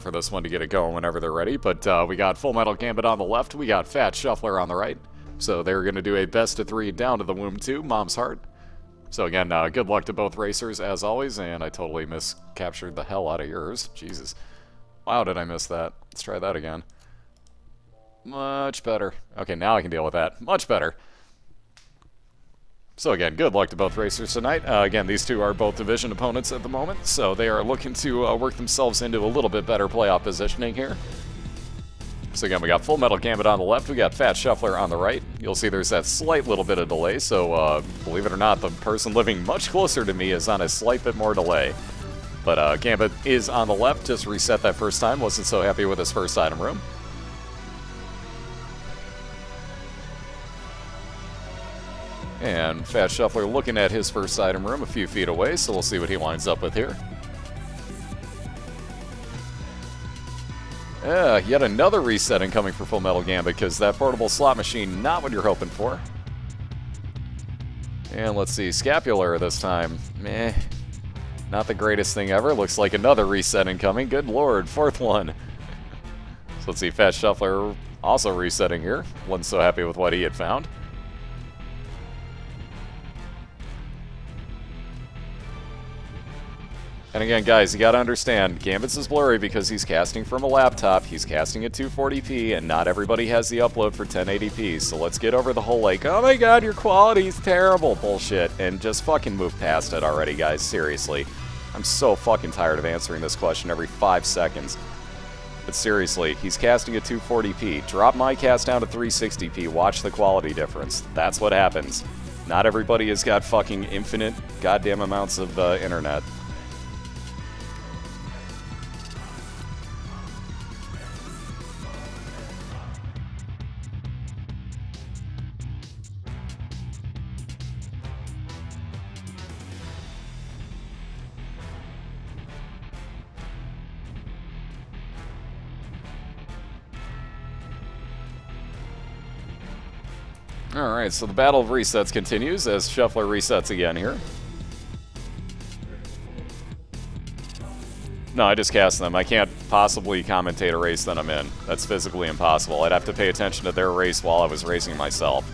for this one to get it going whenever they're ready, but we got FullMetalGambit on the left, we got FatShuffler on the right. So they're going to do a best of 3 down to the womb 2, Mom's Heart. So again, good luck to both racers as always, and I totally miscaptured the hell out of yours. Jesus. Wow, did I miss that? Let's try that again. Much better. Okay, now I can deal with that. Much better. So again, good luck to both racers tonight. Again, these two are both division opponents at the moment, so they are looking to work themselves into a little bit better playoff positioning here. So again, we got FullMetalGambit on the left, we got FatShuffler on the right. You'll see there's that slight little bit of delay, so believe it or not, the person living much closer to me is on a slight bit more delay. But Gambit is on the left, just reset that first time, wasn't so happy with his first item room. And FatShuffler looking at his first item room a few feet away, so we'll see what he winds up with here. Yet another resetting coming for FullMetalGambit, because that portable slot machine, not what you're hoping for. And let's see, Scapular this time. Meh. Not the greatest thing ever. Looks like another resetting coming. Good lord, 4th one. So let's see, FatShuffler also resetting here. Wasn't so happy with what he had found. And again, guys, you gotta understand, Gambit's is blurry because he's casting from a laptop, he's casting at 240p, and not everybody has the upload for 1080p, so let's get over the whole, like, oh my god, your quality's terrible bullshit, and just fucking move past it already, guys, seriously. I'm so fucking tired of answering this question every 5 seconds. But seriously, he's casting at 240p. Drop my cast down to 360p, watch the quality difference. That's what happens. Not everybody has got fucking infinite goddamn amounts of internet. Alright, so the battle of resets continues as Shuffler resets again here. No, I just cast them. I can't possibly commentate a race that I'm in. That's physically impossible. I'd have to pay attention to their race while I was racing myself.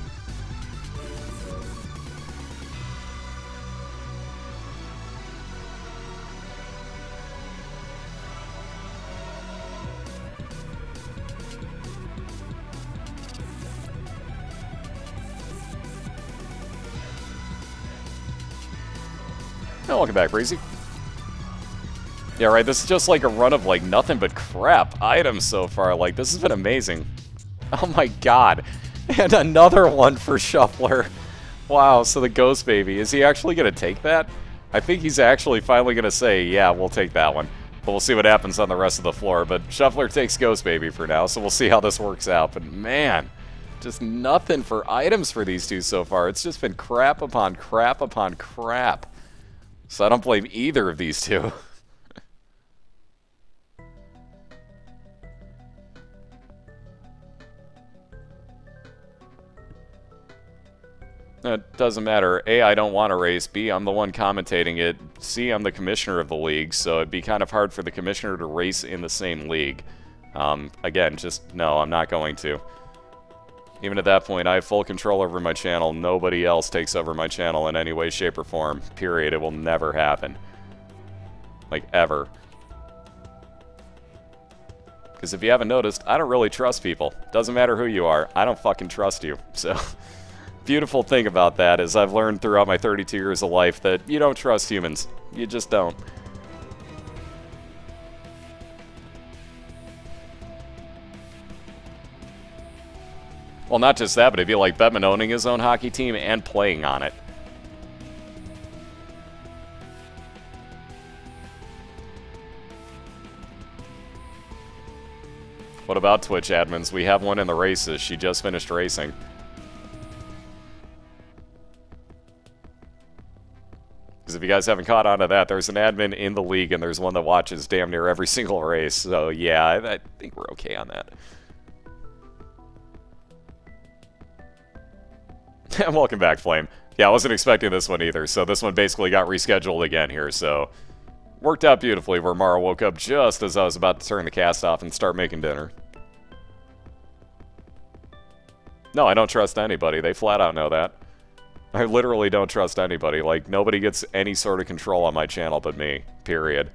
Oh, welcome back, Breezy. Yeah, right, this is just like a run of, like, nothing but crap items so far. Like, this has been amazing. Oh my god. And another one for Shuffler. Wow, so the Ghost Baby. Is he actually going to take that? I think he's actually finally going to say, yeah, we'll take that one. But we'll see what happens on the rest of the floor. But Shuffler takes Ghost Baby for now, so we'll see how this works out. But man, just nothing for items for these two so far. It's just been crap upon crap upon crap. So I don't blame either of these two. It doesn't matter. A, I don't want to race. B, I'm the one commentating it. C, I'm the commissioner of the league, so it'd be kind of hard for the commissioner to race in the same league. Again, just no, I'm not going to. Even at that point, I have full control over my channel. Nobody else takes over my channel in any way, shape, or form. Period. It will never happen. Like, ever. Because if you haven't noticed, I don't really trust people. Doesn't matter who you are. I don't fucking trust you. So, beautiful thing about that is I've learned throughout my 32 years of life that you don't trust humans. You just don't. Well, not just that, but it'd be like Bettman owning his own hockey team and playing on it. What about Twitch admins? We have one in the races. She just finished racing. Because if you guys haven't caught on to that, there's an admin in the league and there's one that watches damn near every single race. So yeah, I think we're okay on that. Welcome back, Flame. Yeah, I wasn't expecting this one either, so this one basically got rescheduled again here, so Worked out beautifully where Mara woke up just as I was about to turn the cast off and start making dinner. No, I don't trust anybody. They flat out know that. I literally don't trust anybody. Like, nobody gets any sort of control on my channel but me. Period.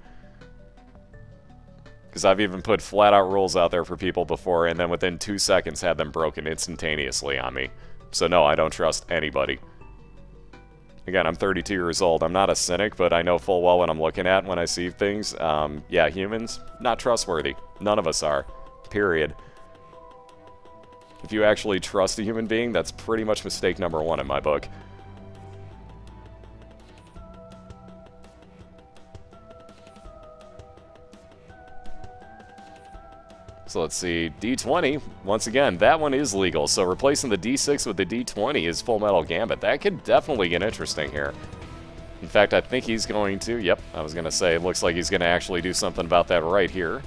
Because I've even put flat out rules out there for people before, and then within 2 seconds had them broken instantaneously on me. So no, I don't trust anybody. Again, I'm 32 years old. I'm not a cynic, but I know full well what I'm looking at when I see things. Yeah, humans, not trustworthy. None of us are. Period. If you actually trust a human being, that's pretty much mistake number one in my book. So let's see, D20, once again, that one is legal, so replacing the D6 with the D20 is Full Metal Gambit. That could definitely get interesting here. In fact, I think he's going to, yep, I was going to say, it looks like he's going to actually do something about that right here.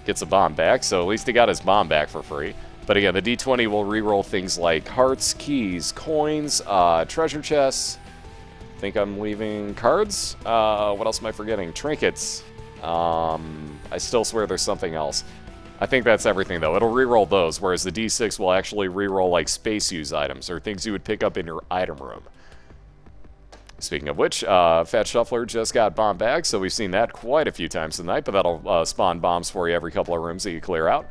Gets a bomb back, so at least he got his bomb back for free. But again, the D20 will reroll things like hearts, keys, coins, treasure chests. I think I'm leaving cards. What else am I forgetting? Trinkets. I still swear there's something else. I think that's everything, though. It'll reroll those, whereas the D6 will actually reroll, like, space-use items, or things you would pick up in your item room. Speaking of which, FatShuffler just got bomb bags, so we've seen that quite a few times tonight, but that'll spawn bombs for you every couple of rooms that you clear out.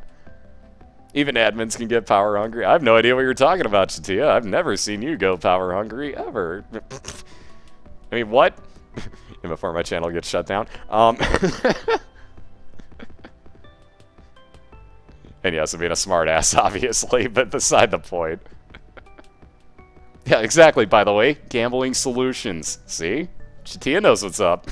Even admins can get power hungry. I have no idea what you're talking about, Chatia. I've never seen you go power hungry, ever. I mean, what? Before my channel gets shut down. And yes, I'm being a smartass, obviously, but beside the point. Yeah, exactly, by the way. Gambling solutions. See? Chatia knows what's up.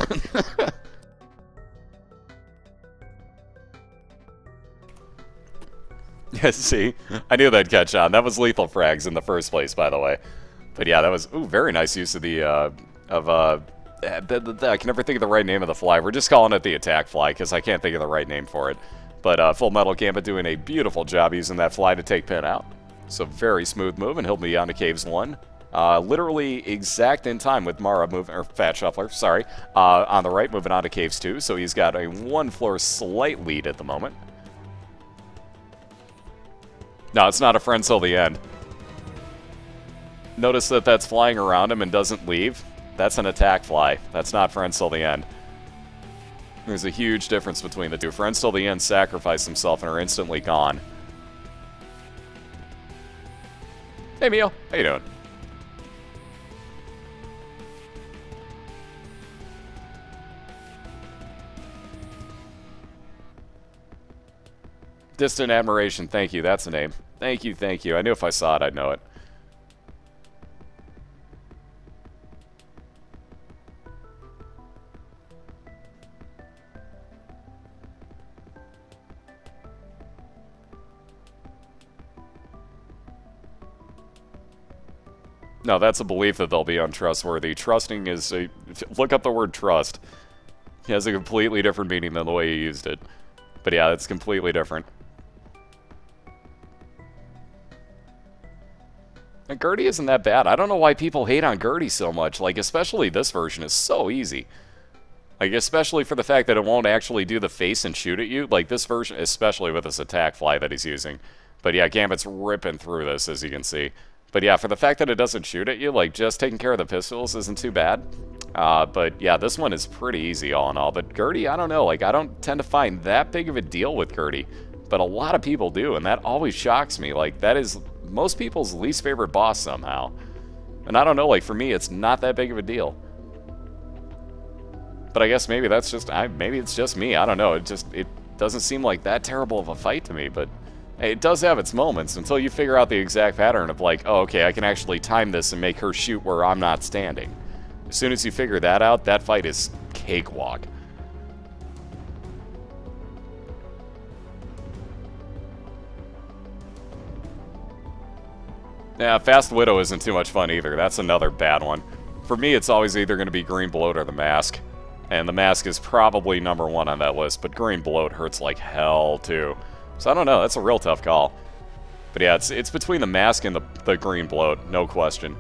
Yeah, see? I knew that'd catch on. That was lethal frags in the first place, by the way. But yeah, that was, ooh, very nice use of the, I can never think of the right name of the fly. We're just calling it the attack fly, because I can't think of the right name for it. But Full Metal Gambit doing a beautiful job using that fly to take Pin out. So very smooth move, and he'll be on to Caves 1. Literally exact in time with Mara moving, or FatShuffler, sorry, on the right, moving on to Caves 2. So he's got a 1-floor slight lead at the moment. No, it's not a friend till the end. Notice that that's flying around him and doesn't leave. That's an attack fly. That's not friends till the end. There's a huge difference between the two. Friends till the end sacrifice himself and are instantly gone. Hey, Mio. How you doing? Distant Admiration. Thank you. That's the name. Thank you, thank you. I knew if I saw it, I'd know it. No, that's a belief that they'll be untrustworthy. Trusting is a... Look up the word trust. It has a completely different meaning than the way you used it. But yeah, it's completely different. And Gertie isn't that bad. I don't know why people hate on Gertie so much. Like, especially this version is so easy. Like, especially for the fact that it won't actually do the face and shoot at you. Like, this version, especially with this attack fly that he's using. But yeah, Gambit's ripping through this, as you can see. But yeah, for the fact that it doesn't shoot at you, like, just taking care of the pistols isn't too bad. But yeah, this one is pretty easy all in all. But Gertie, I don't know. Like, I don't tend to find that big of a deal with Gertie. But a lot of people do, and that always shocks me. Like, that is most people's least favorite boss somehow. And I don't know, like, for me, it's not that big of a deal. But I guess maybe that's just, maybe it's just me. I don't know. It doesn't seem like that terrible of a fight to me, but hey, it does have its moments until you figure out the exact pattern of like, oh, okay, I can actually time this and make her shoot where I'm not standing. As soon as you figure that out, that fight is cakewalk. Yeah, Fast Widow isn't too much fun either. That's another bad one. For me, it's always either going to be Green Bloat or the Mask. And the Mask is probably #1 on that list, but Green Bloat hurts like hell, too. So I don't know, that's a real tough call. But yeah, it's between the Mask and the Green Bloat, no question.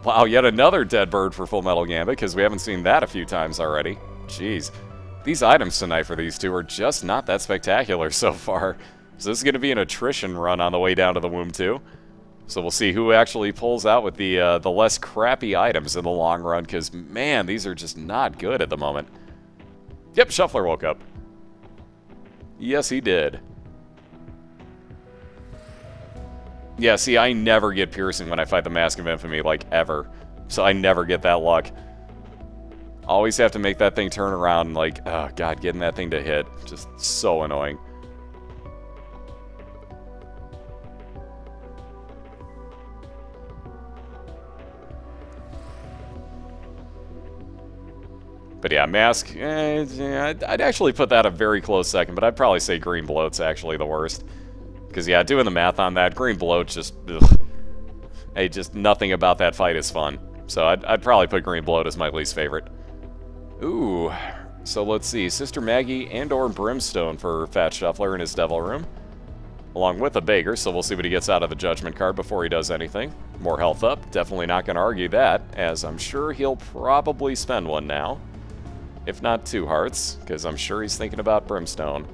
Wow, yet another dead bird for Full Metal Gambit, because we haven't seen that a few times already. Jeez. These items tonight for these two are just not that spectacular so far. So this is going to be an attrition run on the way down to the womb, too. So we'll see who actually pulls out with the less crappy items in the long run, because, man, these are just not good at the moment. Yep, Shuffler woke up. Yes, he did. Yeah, see, I never get piercing when I fight the Mask of Infamy, like, ever. So I never get that luck. Always have to make that thing turn around and, like, oh, God, getting that thing to hit. Just so annoying. But yeah, Mask, I'd actually put that a very close second, but I'd probably say Green Bloat's actually the worst. Because, yeah, doing the math on that, Green Bloat just, ugh. Hey, just nothing about that fight is fun. So I'd probably put Green Bloat as my least favorite. Ooh, so let's see, Sister Maggie and or Brimstone for FatShuffler in his Devil Room. Along with a Baker, so we'll see what he gets out of the Judgment card before he does anything. More health up, definitely not going to argue that, as I'm sure he'll probably spend one now. If not 2 hearts, because I'm sure he's thinking about Brimstone.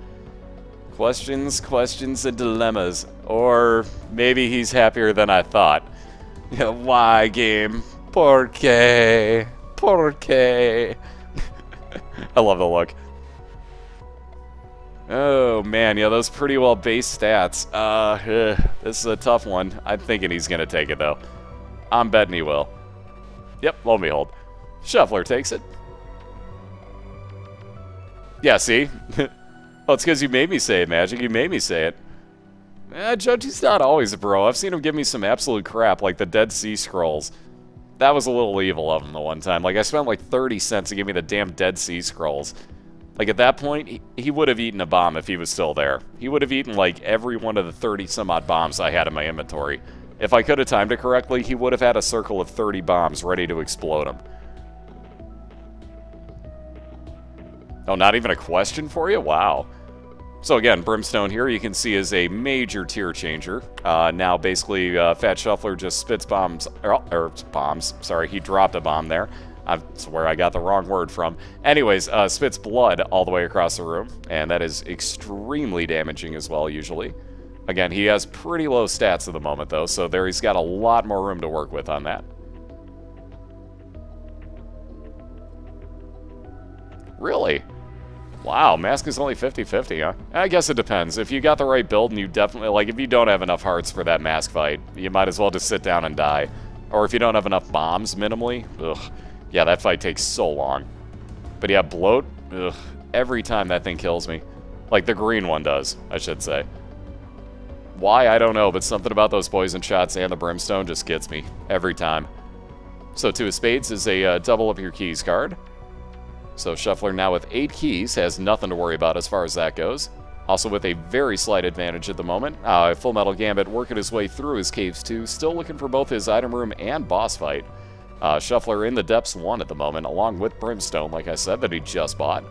Questions, questions, and dilemmas. Or maybe he's happier than I thought. Why, game? Por qué? Por qué? I love the look. Oh, man, yeah, those pretty well base stats. This is a tough one. I'm thinking he's going to take it, though. I'm betting he will. Yep, lo and behold. Shuffler takes it. Yeah, see? Well, it's because you made me say it, Magic. You made me say it. Judge, he's not always a bro. I've seen him give me some absolute crap, like the Dead Sea Scrolls. That was a little evil of him the one time. Like, I spent like 30 cents to give me the damn Dead Sea Scrolls. Like, at that point, he would have eaten a bomb if he was still there. He would have eaten, like, every one of the 30-some-odd bombs I had in my inventory. If I could have timed it correctly, he would have had a circle of 30 bombs ready to explode him. Oh, not even a question for you? Wow. So again, Brimstone here you can see is a major tier changer. Now basically FatShuffler just spits bombs, or bombs, sorry, he dropped a bomb there. That's where I got the wrong word from. Anyways, spits blood all the way across the room, and that is extremely damaging as well usually. Again, he has pretty low stats at the moment though, so there he's got a lot more room to work with on that. Really? Wow, Mask is only 50-50, huh? I guess it depends. If you got the right build and you definitely, like, if you don't have enough hearts for that Mask fight, you might as well just sit down and die. Or if you don't have enough bombs, minimally, ugh. Yeah, that fight takes so long. But yeah, Bloat, ugh, every time that thing kills me. Like the green one does, I should say. Why, I don't know, but something about those poison shots and the Brimstone just gets me every time. So 2 of Spades is a double up your keys card. So Shuffler now with 8 keys has nothing to worry about as far as that goes. Also with a very slight advantage at the moment. FullMetalGambit working his way through his caves too, still looking for both his item room and boss fight. Shuffler in the depths 1 at the moment, along with Brimstone, like I said, that he just bought.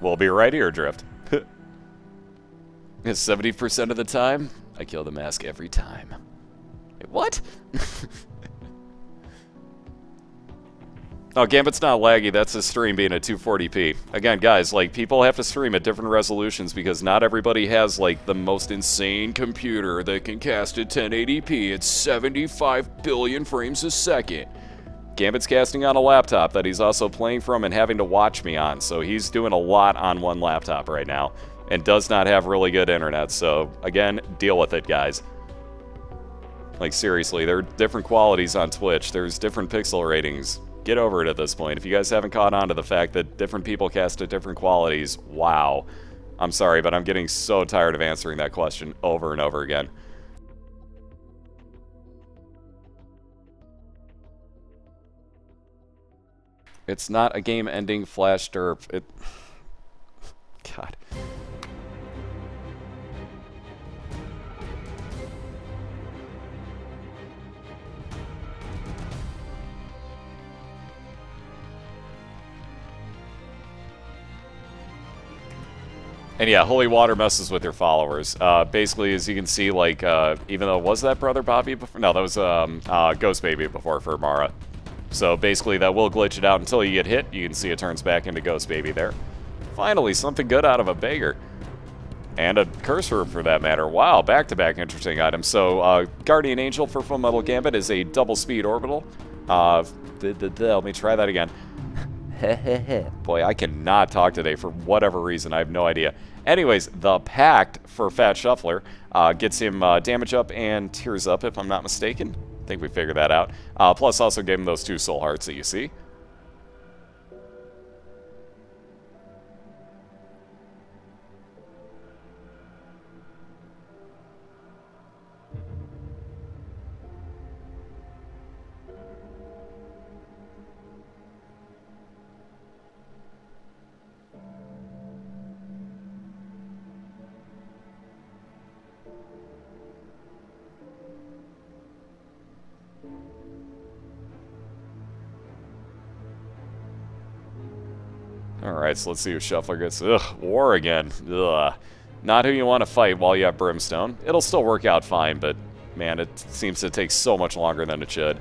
We'll be right here, Drift. 70% of the time, I kill the Mask every time. Wait, what? Oh, Gambit's not laggy, that's his stream being at 240p. Again, guys, like, people have to stream at different resolutions because not everybody has, like, the most insane computer that can cast at 1080p at 75 billion frames a second. Gambit's casting on a laptop that he's also playing from and having to watch me on, so he's doing a lot on one laptop right now, and does not have really good internet, so, again, deal with it, guys. Like, seriously, there are different qualities on Twitch, there's different pixel ratings. Get over it at this point. If you guys haven't caught on to the fact that different people cast at different qualities, wow. I'm sorry, but I'm getting so tired of answering that question over and over again. It's not a game-ending flash derp. God. And yeah, Holy Water messes with your followers. Basically, as you can see, like, even though, was that Brother Bobby before? No, that was Ghost Baby before for Mara. So basically that will glitch it out until you get hit. You can see it turns back into Ghost Baby there. Finally, something good out of a beggar. And a curse room for that matter. Wow, back-to-back interesting items. So Guardian Angel for FullMetalGambit is a double speed orbital. Let me try that again. Boy, I cannot talk today for whatever reason. I have no idea. Anyways, the Pact for FatShuffler gets him damage up and tears up, if I'm not mistaken. I think we figured that out. Plus, also gave him those 2 soul hearts that you see. Alright, so let's see who Shuffler gets. Ugh, war again. Ugh. Not who you want to fight while you have Brimstone. It'll still work out fine, but man, it seems to take so much longer than it should.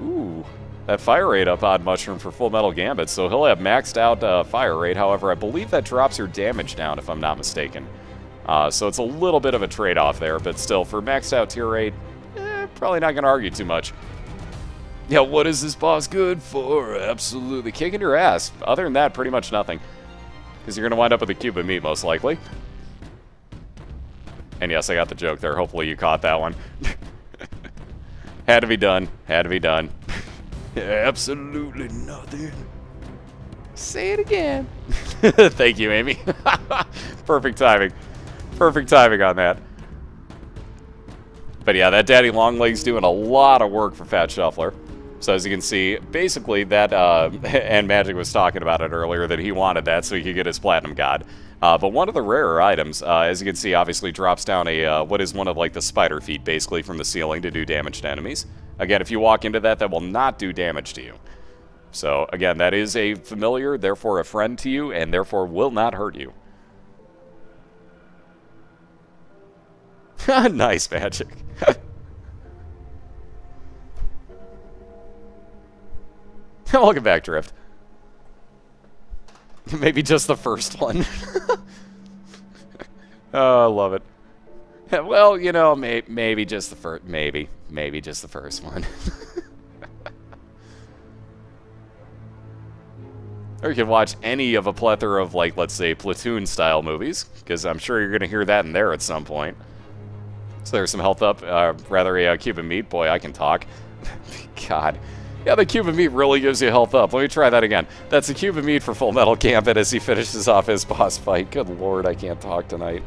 Ooh, that fire rate up Odd Mushroom for FullMetalGambit, so he'll have maxed out fire rate. However, I believe that drops your damage down, if I'm not mistaken. So it's a little bit of a trade-off there, but still, for maxed out tier rate, probably not going to argue too much. Yeah, what is this boss good for? Absolutely kicking your ass. Other than that, pretty much nothing. Because you're going to wind up with a cube of meat, most likely. And yes, I got the joke there. Hopefully you caught that one. Had to be done. Had to be done. Absolutely nothing. Say it again. Thank you, Amy. Perfect timing. Perfect timing on that. But yeah, that Daddy Longlegs doing a lot of work for FatShuffler. So as you can see, basically that, and Magic was talking about it earlier, that he wanted that so he could get his Platinum God. But one of the rarer items, as you can see, obviously drops down a, what is one of like the spider feet, basically, from the ceiling to do damage to enemies. Again, if you walk into that, that will not do damage to you. So again, that is a familiar, therefore a friend to you, and therefore will not hurt you. Nice, Magic. Welcome back, Drift. Maybe just the first one. Oh, I love it. Well, you know, maybe just the first. Maybe just the first one. Or you can watch any of a plethora of, like, let's say, Platoon-style movies, because I'm sure you're going to hear that in there at some point. So there's some health up, rather a cube of meat. Boy, I can talk. God. Yeah, the cube of meat really gives you health up. Let me try that again. That's a cube of meat for FullMetalGambit as he finishes off his boss fight. Good lord, I can't talk tonight.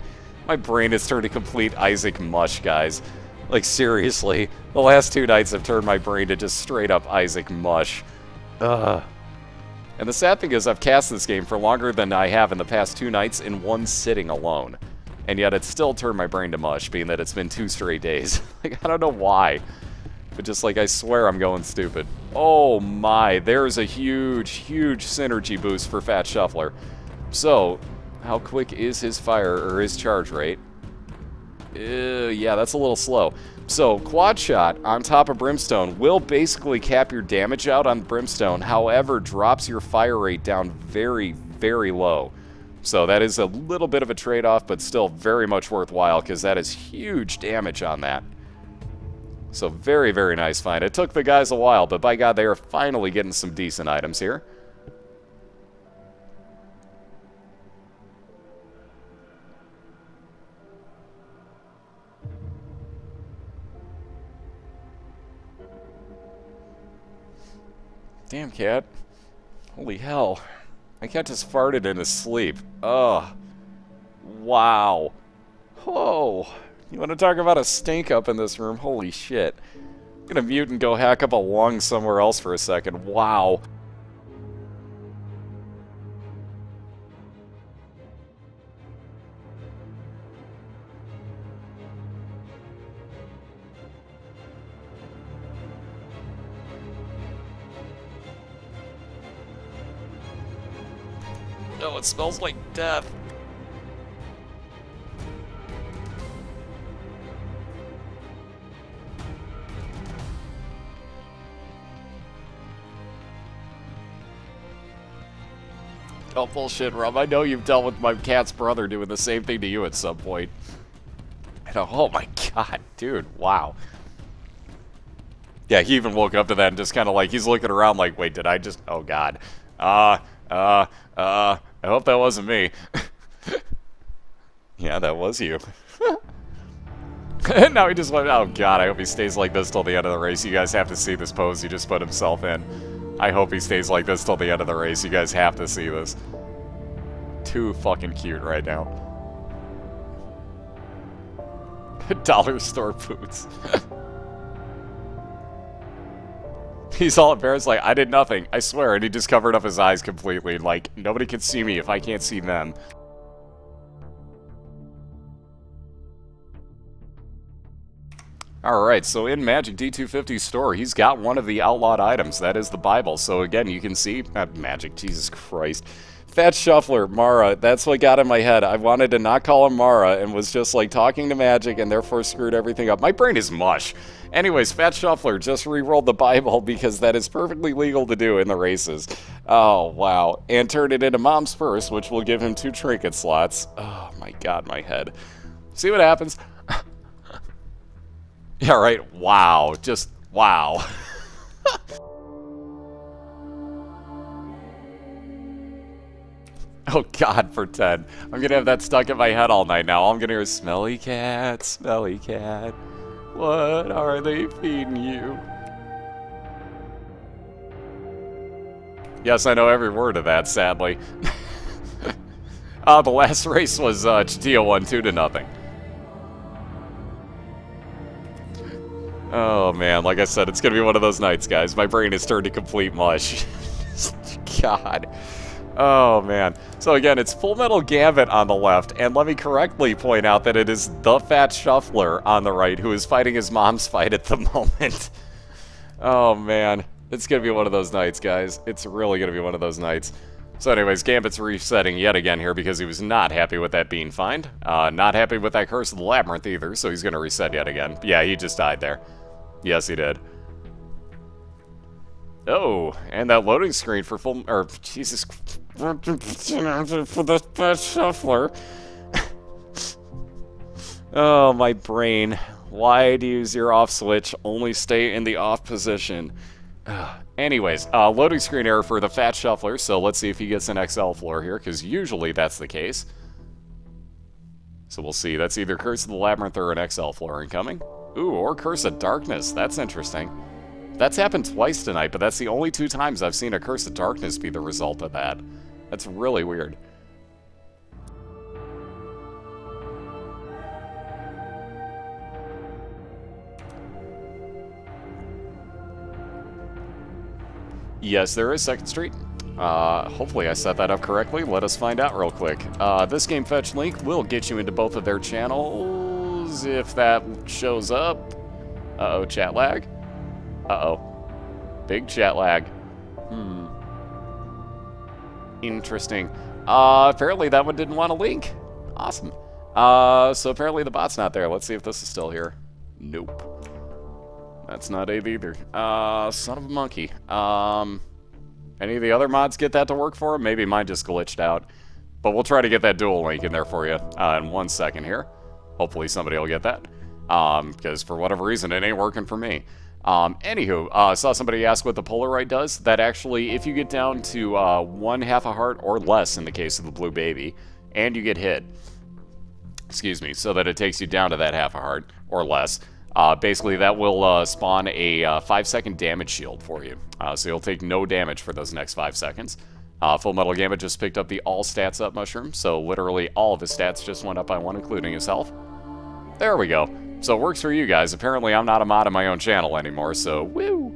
My brain has turned to complete Isaac mush, guys. Like, seriously. The last 2 nights have turned my brain to just straight up Isaac mush. Ugh. And the sad thing is, I've cast this game for longer than I have in the past 2 nights in one sitting alone. And yet it's still turned my brain to mush, being that it's been 2 straight days. Like, I don't know why. But just like, I swear I'm going stupid. Oh my, there's a huge, huge synergy boost for FatShuffler. So, how quick is his fire, or his charge rate? Yeah, that's a little slow. So, Quad Shot on top of Brimstone will basically cap your damage out on Brimstone, however, drops your fire rate down very, very low. So that is a little bit of a trade-off, but still very much worthwhile, because that is huge damage on that. So very, very nice find. It took the guys a while, but by God, they are finally getting some decent items here. Damn, cat. Holy hell. My cat just farted in his sleep. Ugh. Wow. Oh. You want to talk about a stink up in this room? Holy shit. I'm gonna mute and go hack up a lung somewhere else for a second. Wow. Oh, it smells like death. Oh, bullshit, Rob. I know you've dealt with my cat's brother doing the same thing to you at some point. I know, oh my god, dude, wow. Yeah, he even woke up to that and just kind of like, he's looking around like, wait, did I just, oh god. I hope that wasn't me. Yeah, that was you. And now he just went, oh god, I hope he stays like this till the end of the race. You guys have to see this pose he just put himself in. I hope he stays like this till the end of the race. You guys have to see this. Too fucking cute right now. Dollar store boots. He's all embarrassed like, I did nothing, I swear, and he just covered up his eyes completely, like, nobody can see me if I can't see them. Alright, so in Magic D250's store, he's got one of the outlawed items, that is the Bible. So again, you can see, Magic, Jesus Christ. FatShuffler, Mara, that's what got in my head. I wanted to not call him Mara and was just like talking to Magic and therefore screwed everything up. My brain is mush. Anyways, FatShuffler just re-rolled the Bible because that is perfectly legal to do in the races. Oh, wow. And turned it into Mom's Purse, which will give him 2 trinket slots. Oh my god, my head. See what happens? Yeah, right. Wow. Just, wow. Oh god, for 10. I'm gonna have that stuck in my head all night now. All I'm gonna hear is, smelly cat, smelly cat. What are they feeding you? Yes, I know every word of that, sadly. The last race was Chitio won 2-0. Oh man, like I said, it's gonna be one of those nights, guys. My brain has turned to complete mush. God. Oh man. So again, it's FullMetalGambit on the left, and let me correctly point out that it is TheFatShuffler on the right, who is fighting his mom's fight at the moment. Oh man. It's gonna be one of those nights, guys. It's really gonna be one of those nights. So anyways, Gambit's resetting yet again here because he was not happy with that bean find. Not happy with that Curse of the Labyrinth either, so he's gonna reset yet again. Yeah, he just died there. Yes, he did. Oh, and that loading screen for Jesus, for the FatShuffler. Oh, my brain. Why do you use your off switch? Only stay in the off position. Anyways, loading screen error for the FatShuffler, so let's see if he gets an XL floor here, because usually that's the case. So we'll see. That's either Curse of the Labyrinth or an XL floor incoming. Ooh, or Curse of Darkness. That's interesting. That's happened twice tonight, but that's the only 2 times I've seen a Curse of Darkness be the result of that. That's really weird. Yes, there is 2nd Street. Hopefully I set that up correctly. Let us find out real quick. This game fetch link will get you into both of their channels, if that shows up. Uh-oh, chat lag. Uh-oh. Big chat lag. Interesting. Apparently that one didn't want a link. Awesome. So apparently the bot's not there. Let's see if this is still here. Nope. That's not it either. Son of a monkey. Any of the other mods get that to work for them? Maybe mine just glitched out. But we'll try to get that dual link in there for you in 1 second here. Hopefully somebody will get that. Because for whatever reason, it ain't working for me. Anywho, I saw somebody ask what the Polaroid does. That actually, if you get down to 1/2 a heart or less in the case of the blue baby, and you get hit, excuse me, so that it takes you down to that 1/2 a heart or less, basically that will spawn a 5-second damage shield for you. So you'll take no damage for those next 5 seconds. FullMetalGambit just picked up the all stats up mushroom, so literally all of his stats just went up by 1, including his health. There we go. So it works for you guys. Apparently I'm not a mod on my own channel anymore, so woo!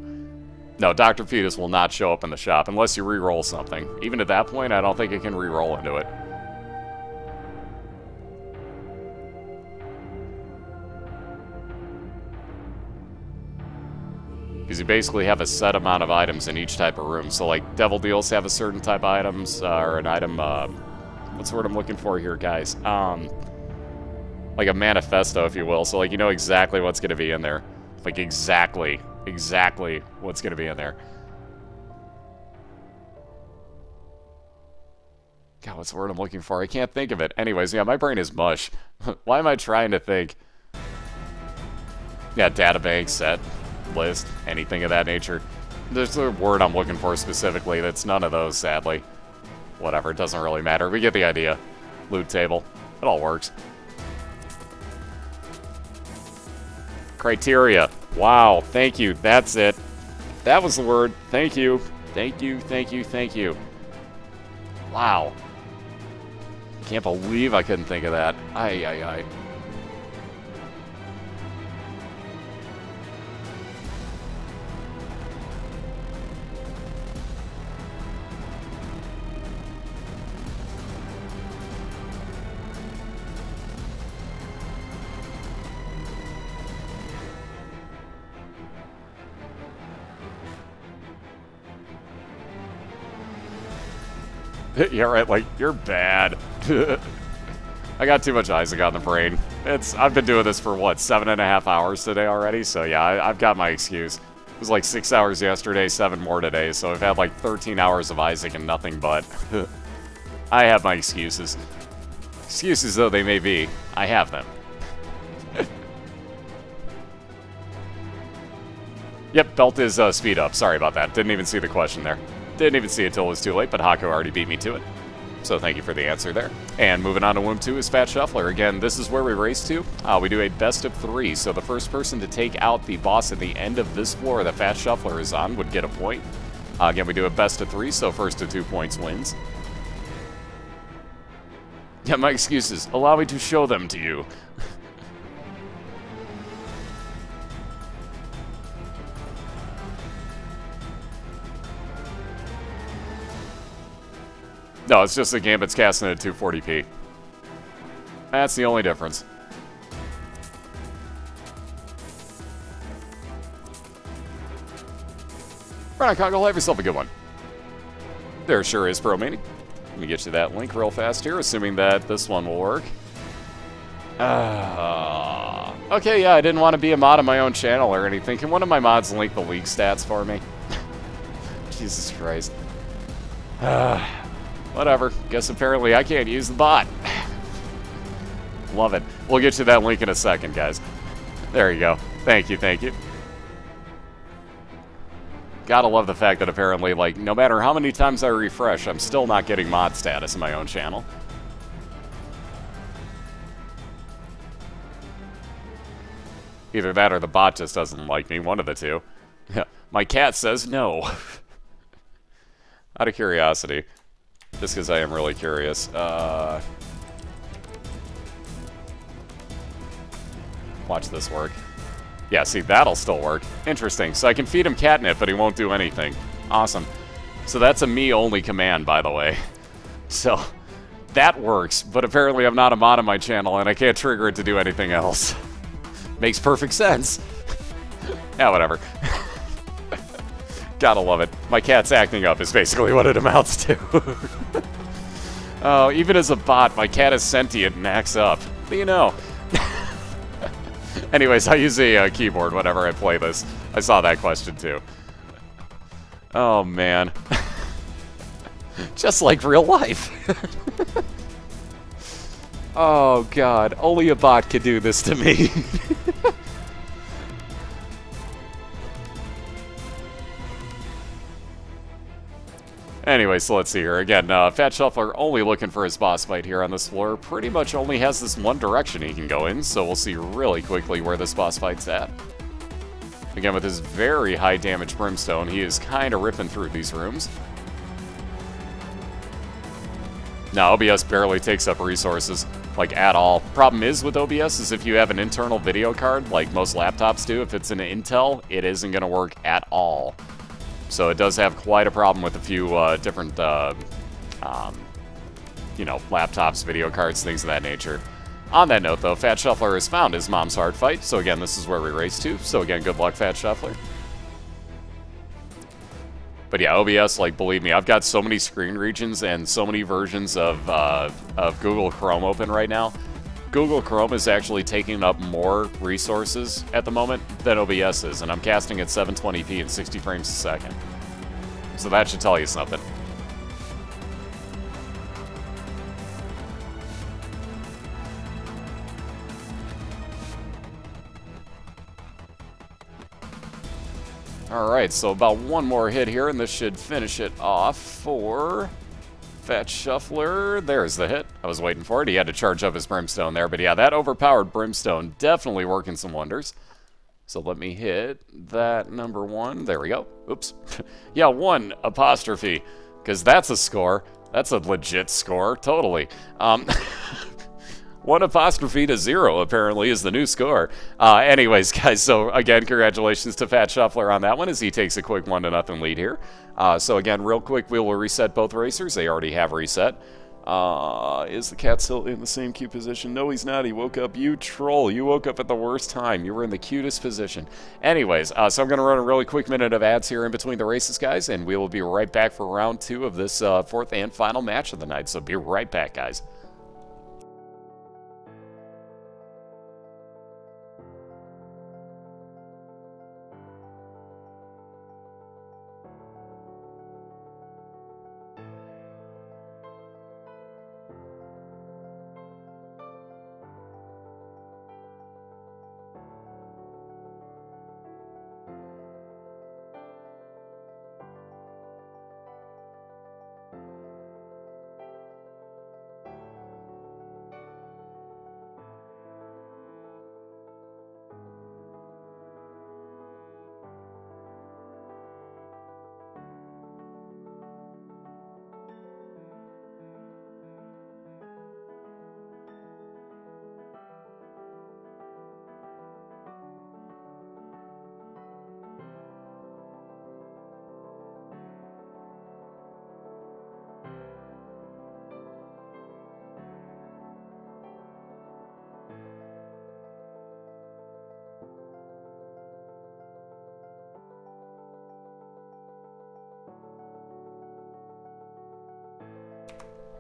No, Dr. Fetus will not show up in the shop unless you re-roll something. Even at that point, I don't think it can re-roll into it. Because you basically have a set amount of items in each type of room. So like Devil Deals have a certain type of items, or an item, what's the word I'm looking for here, guys? Like a manifesto, if you will. So like you know exactly what's going to be in there. Like exactly what's going to be in there. God, what's the word I'm looking for? I can't think of it. Anyways, yeah, my brain is mush. Why am I trying to think? Yeah, databank, set, list, anything of that nature. There's a word I'm looking for specifically that's none of those, sadly. Whatever, it doesn't really matter. We get the idea. Loot table. It all works. Criteria. Wow, thank you. That's it. That was the word. Thank you. Thank you, thank you, thank you. Wow. Can't believe I couldn't think of that. Ay, ay, ay. Yeah, right, like, you're bad. I got too much Isaac on the brain. I've been doing this for, what, 7.5 hours today already? So, yeah, I've got my excuse. It was like 6 hours yesterday, 7 more today, so I've had like 13 hours of Isaac and nothing but. I have my excuses. Excuses though they may be, I have them. Yep, belt is speed up. Sorry about that. Didn't even see the question there. Didn't even see it till it was too late, but Haku already beat me to it. So thank you for the answer there. And moving on to Womb 2 is FatShuffler. Again, this is where we race to. We do a best of 3, so the first person to take out the boss at the end of this floor that FatShuffler is on would get a point. Again, we do a best of 3, so first to 2 points wins. Yeah, my excuses. Allow me to show them to you. No, it's just the Gambit's casting at 240p. That's the only difference. Right on, Congo, have yourself a good one. There sure is, Pro Mania. Let me get you that link real fast here, assuming that this one will work. Okay, yeah, I didn't want to be a mod on my own channel or anything. Can one of my mods link the league stats for me? Jesus Christ. Whatever. Guess apparently I can't use the bot. Love it. We'll get you that link in a second, guys. There you go. Thank you, thank you. Gotta love the fact that apparently, like, no matter how many times I refresh, I'm still not getting mod status in my own channel. Either that or the bot just doesn't like me, one of the two. Yeah, my cat says no. Out of curiosity. Just because I am really curious. Watch this work. Yeah, see, that'll still work. Interesting. So I can feed him catnip, but he won't do anything. Awesome. So that's a me-only command, by the way. So, that works, but apparently I'm not a mod on my channel, and I can't trigger it to do anything else. Makes perfect sense. Yeah, whatever. Gotta love it. My cat's acting up is basically what it amounts to. Oh, even as a bot, my cat is sentient and acts up. What do you know? Anyways, I use a keyboard whenever I play this. I saw that question too. Oh, man. Just like real life. Oh, God. Only a bot could do this to me. Anyway, so let's see here. Again, FatShuffler only looking for his boss fight here on this floor. Pretty much only has this one direction he can go in, so we'll see really quickly where this boss fight's at. Again, with his very high damage Brimstone, he is kind of ripping through these rooms. Now, OBS barely takes up resources, like, at all. Problem is with OBS is if you have an internal video card, like most laptops do, if it's an Intel, it isn't going to work at all. So it does have quite a problem with a few different, you know, laptops, video cards, things of that nature. On that note, though, FatShuffler has found his mom's hard fight, so again, this is where we race to. So again, good luck, FatShuffler. But yeah, OBS, like, believe me, I've got so many screen regions and so many versions of Google Chrome open right now. Google Chrome is actually taking up more resources at the moment than OBS is, and I'm casting at 720p and 60 frames a second. So that should tell you something. Alright, so about one more hit here, and this should finish it off for FatShuffler. There's the hit. I was waiting for it. He had to charge up his Brimstone there, but yeah, that overpowered Brimstone definitely working some wonders. So let me hit that number 1. There we go. Oops. Yeah, 1 apostrophe, because that's a score. That's a legit score, totally. 1 apostrophe to 0, apparently, is the new score. Anyways, guys, so again, congratulations to FatShuffler on that one as he takes a quick 1-0 lead here. So again, real quick, we will reset both racers. They already have reset. Is the cat still in the same queue position? No, he's not. He woke up. You troll. You woke up at the worst time. You were in the cutest position. Anyways, so I'm going to run a really quick minute of ads here in between the races, guys, and we will be right back for round 2 of this 4th and final match of the night. So be right back, guys.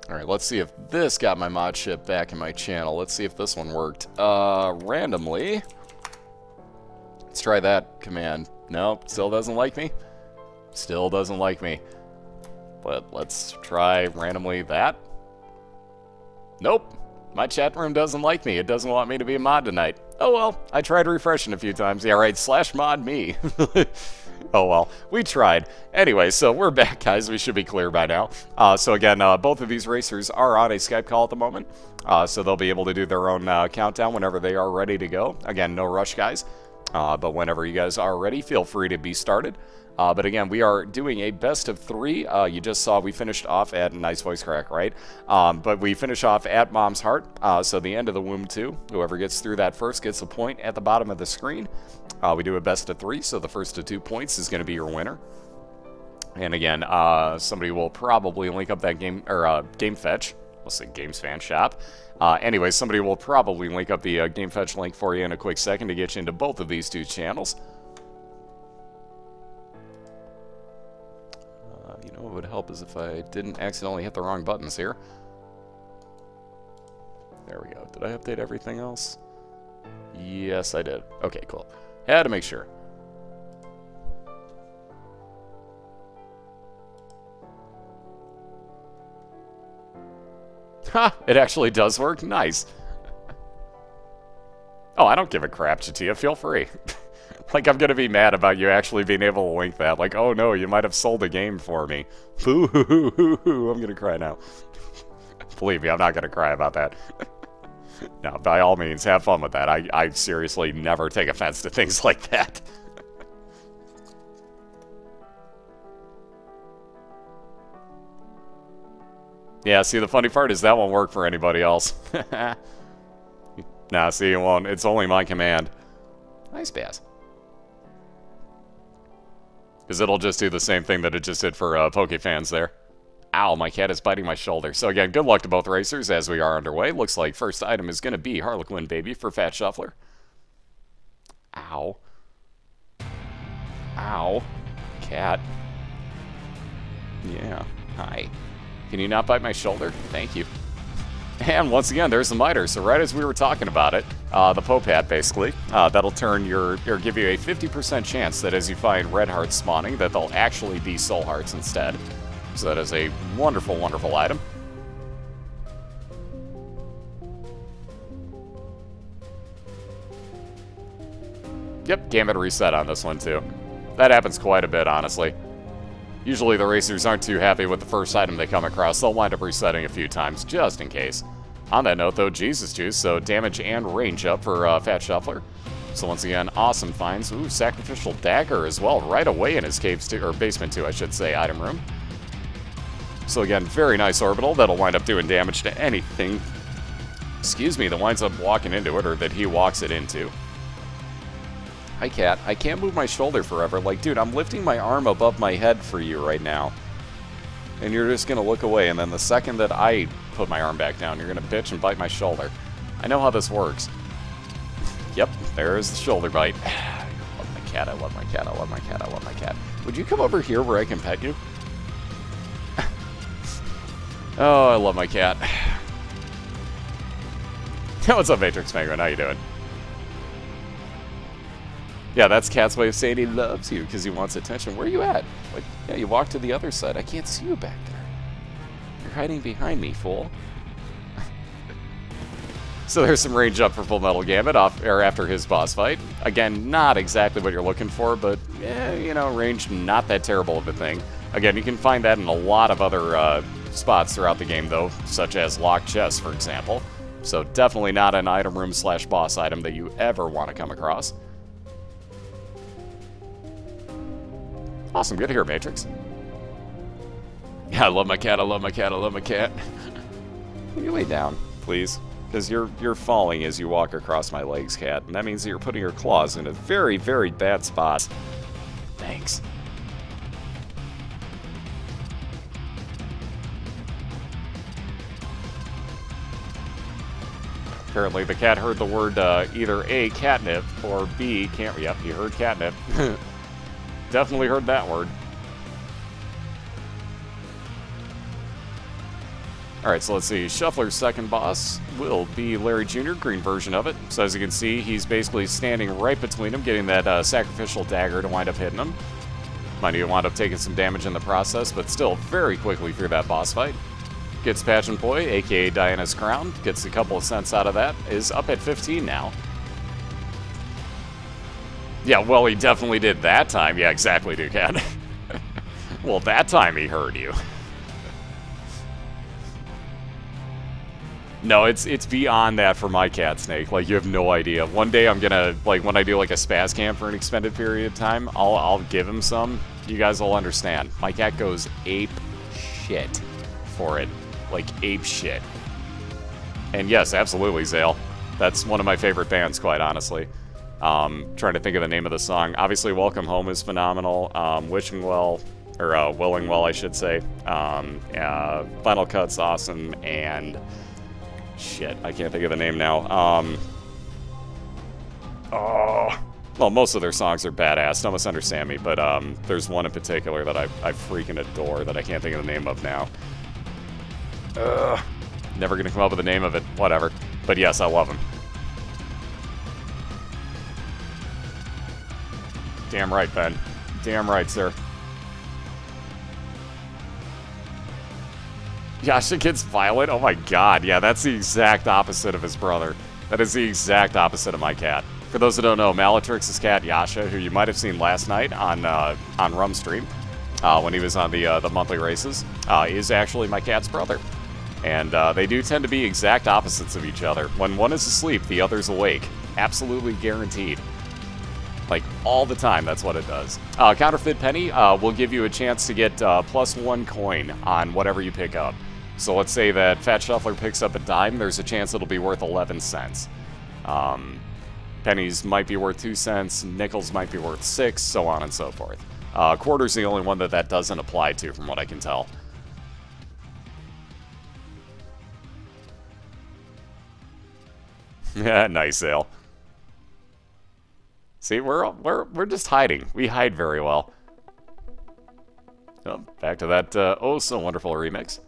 Alright, let's see if this got my mod chip back in my channel. Let's see if this one worked. Randomly. Let's try that command. Nope, still doesn't like me. Still doesn't like me. But let's try randomly that. Nope. My chat room doesn't like me. It doesn't want me to be a mod tonight. Oh well, I tried refreshing a few times. Yeah, right, /mod me. Oh well, we tried. Anyway, so we're back, guys. We should be clear by now. So again, both of these racers are on a Skype call at the moment. So they'll be able to do their own countdown whenever they are ready to go. Again, no rush, guys. But whenever you guys are ready, feel free to be started. But again, we are doing a best of 3. You just saw we finished off at nice voice crack, right? But we finish off at Mom's Heart. So the end of the womb 2. Whoever gets through that first gets a point at the bottom of the screen. We do a best of 3, so the first of 2 points is going to be your winner. And again, somebody will probably link up that game or Game Fetch. Let's say Games Fan Shop. Anyway, somebody will probably link up the Game Fetch link for you in a quick second to get you into both of these 2 channels. You know what would help is if I didn't accidentally hit the wrong buttons here. There we go. Did I update everything else? Yes, I did. Okay, cool. Had to make sure. Ha! It actually does work. Nice. Oh, I don't give a crap, Chatia. Feel free. Like, I'm gonna be mad about you actually being able to link that. Like, oh no, you might have sold a game for me. Boo-hoo-hoo-hoo-hoo. I'm gonna cry now. Believe me, I'm not gonna cry about that. No, by all means, have fun with that. I seriously never take offense to things like that. Yeah, see, the funny part is that won't work for anybody else. Nah, see, it won't. It's only my command. Nice bass. Because it'll just do the same thing that it just did for PokeFans there. Ow, my cat is biting my shoulder. So again, good luck to both racers as we are underway. Looks like first item is going to be Harlequin Baby for FatShuffler. Ow. Ow. Cat. Yeah. Hi. Can you not bite my shoulder? Thank you. And once again, there's the miter. So right as we were talking about it, the Popat basically, that'll turn or give you a 50% chance that as you find red hearts spawning, that they'll actually be soul hearts instead. So that is a wonderful, wonderful item. Yep, Gambit reset on this one too. That happens quite a bit, honestly. Usually the racers aren't too happy with the first item they come across. They'll wind up resetting a few times, just in case. On that note, though, Jesus Juice, so damage and range up for FatShuffler. So once again, awesome finds. Ooh, Sacrificial Dagger as well, right away in his caves, too, or basement too, I should say, item room. So again, very nice orbital. That'll wind up doing damage to anything, excuse me, that winds up walking into it, or that he walks it into. Hi, cat. I can't move my shoulder forever. Like, dude, I'm lifting my arm above my head for you right now. And you're just going to look away, and then the second that I put my arm back down, you're going to bitch and bite my shoulder. I know how this works. Yep, there's the shoulder bite. I love my cat, I love my cat, I love my cat, I love my cat. Would you come over here where I can pet you? Oh, I love my cat. What's up, Matrix Penguin? How you doing? Yeah, that's Cat's way of saying he loves you because he wants attention. Where are you at? Like, yeah, you walk to the other side. I can't see you back there. You're hiding behind me, fool. So there's some range up for FullMetalGambit after his boss fight. Again, not exactly what you're looking for, but, you know, range not that terrible of a thing. Again, you can find that in a lot of other spots throughout the game, though, such as locked chests, for example. So definitely not an item room / boss item that you ever want to come across. Awesome, good to hear, Matrix. Yeah, I love my cat, I love my cat, I love my cat. Can you lay down, please? Because you're falling as you walk across my legs, cat, and that means that you're putting your claws in a very, very bad spot. Thanks. Apparently the cat heard the word either A, catnip, or B, can't... Yep, he heard catnip. Definitely heard that word. Alright, so let's see. Shuffler's second boss will be Larry Jr., green version of it. So as you can see, he's basically standing right between them, getting that Sacrificial Dagger to wind up hitting him. Mind you, wind up taking some damage in the process, but still very quickly through that boss fight. Gets Pageant Boy, aka Diana's Crown, gets a couple of cents out of that, is up at 15 now. Yeah, well, he definitely did that time. Yeah, exactly, Ducat. Well, that time he heard you. No, it's beyond that for my cat, Snake. Like, you have no idea. One day I'm gonna, like, when I do, like, a spaz camp for an extended period of time, I'll give him some. You guys will understand. My cat goes ape shit for it. Like, ape shit. And yes, absolutely, Zale. That's one of my favorite bands, quite honestly. Trying to think of the name of the song. Obviously, Welcome Home is phenomenal. Wishing Well, or Willing Well, I should say. Final Cut's awesome, and shit, I can't think of the name now. Well, most of their songs are badass. Don't misunderstand me, but there's one in particular that I freaking adore that I can't think of the name of now. Never gonna come up with the name of it. Whatever. But yes, I love them. Damn right, Ben. Damn right, sir. Yasha gets violent? Oh my god, yeah, that's the exact opposite of his brother. That is the exact opposite of my cat. For those that don't know, Malatrix's cat, Yasha, who you might have seen last night on Rum Stream, when he was on the monthly races, is actually my cat's brother. And they do tend to be exact opposites of each other. When one is asleep, the other's awake. Absolutely guaranteed. Like, all the time, that's what it does. Counterfeit Penny will give you a chance to get +1 coin on whatever you pick up. So let's say that FatShuffler picks up a dime, there's a chance it'll be worth 11 cents. Pennies might be worth 2 cents, nickels might be worth 6, so on and so forth. Quarter's the only one that doesn't apply to, from what I can tell. Yeah, nice, Sale. See, we're just hiding. We hide very well. Oh, back to that oh so wonderful remix.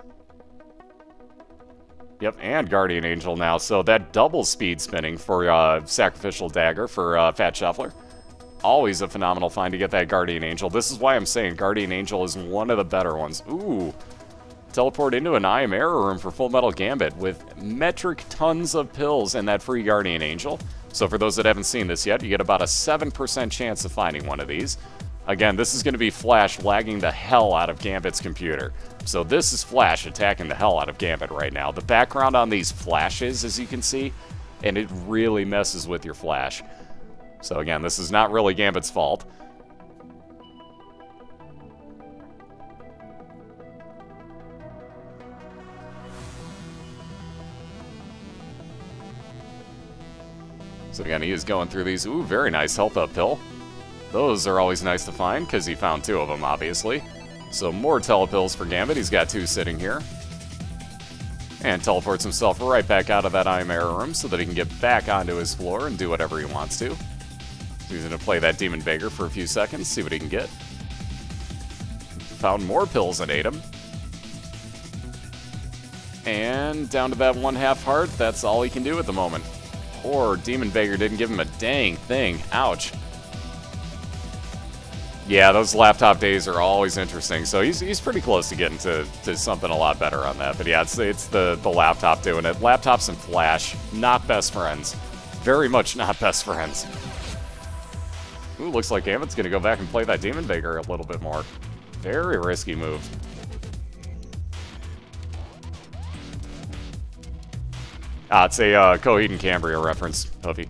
Yep, and Guardian Angel now. So that double speed spinning for Sacrificial Dagger for FatShuffler. Always a phenomenal find to get that Guardian Angel. This is why I'm saying Guardian Angel is one of the better ones. Ooh. Teleport into an I Am Error room for FullMetalGambit with metric tons of pills and that free Guardian Angel. So for those that haven't seen this yet, you get about a 7% chance of finding one of these. Again, this is going to be Flash lagging the hell out of Gambit's computer. So this is Flash attacking the hell out of Gambit right now. The background on these flashes, as you can see, and it really messes with your Flash. So again, this is not really Gambit's fault. So again, he is going through these. Ooh, very nice health up pill. Those are always nice to find, because he found 2 of them, obviously. So more telepills for Gambit. He's got 2 sitting here. And teleports himself right back out of that Iron Mirror room so that he can get back onto his floor and do whatever he wants to. So he's going to play that Demon Beggar for a few seconds, see what he can get. Found more pills and ate them. And down to that 1/2 heart, that's all he can do at the moment. Poor Demon Beggar didn't give him a dang thing. Ouch. Yeah, those laptop days are always interesting. So he's pretty close to getting to something a lot better on that. But yeah, it's the laptop doing it. Laptops and Flash, not best friends. Very much not best friends. Ooh, looks like Gambit's going to go back and play that Demon Beggar a little bit more. Very risky move. It's a Coheed and Cambria reference, Huffy.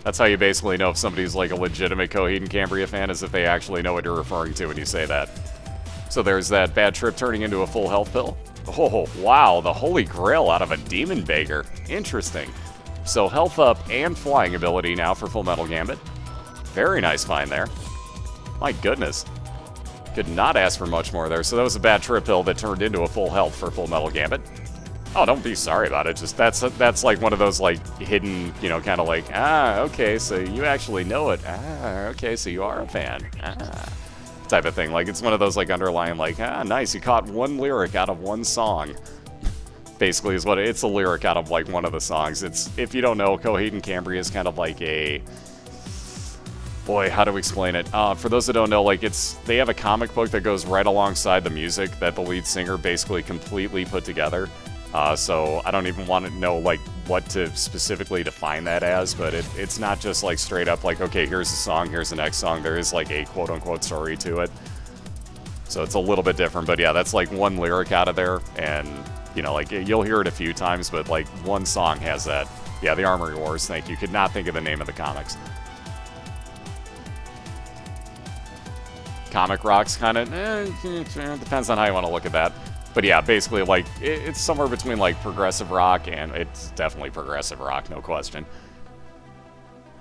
That's how you basically know if somebody's like a legitimate Coheed and Cambria fan, is if they actually know what you're referring to when you say that. So there's that bad trip turning into a full health pill. Oh, wow, the holy grail out of a Demon Beggar. Interesting. So health up and flying ability now for FullMetalGambit. Very nice find there. My goodness. Could not ask for much more there. So that was a bad trip pill that turned into a full health for FullMetalGambit. Oh, don't be sorry about it. Just that's like one of those like hidden, you know, kind of like, okay, so you actually know it. Okay, so you are a fan. Type of thing. Like it's one of those like underlying like, nice, you caught one lyric out of one song. Basically is what it's a lyric out of like one of the songs. It's, if you don't know, Coheed and Cambria is kind of like a, boy, how do we explain it? For those that don't know, like they have a comic book that goes right alongside the music that the lead singer basically completely put together. So I don't even want to know like what to specifically define that as, but it's not just like straight up like, okay, here's the song, here's the next song. There is like a quote-unquote story to it. So it's a little bit different, but yeah, that's like one lyric out of there, and you know, like you'll hear it a few times, but like one song has that. Yeah, the Armory Wars, thank you. Could not think of the name of the comics. Comic Rock's kind of, depends on how you want to look at that. But yeah, basically, like, it's somewhere between, like, progressive rock, and it's definitely progressive rock, no question.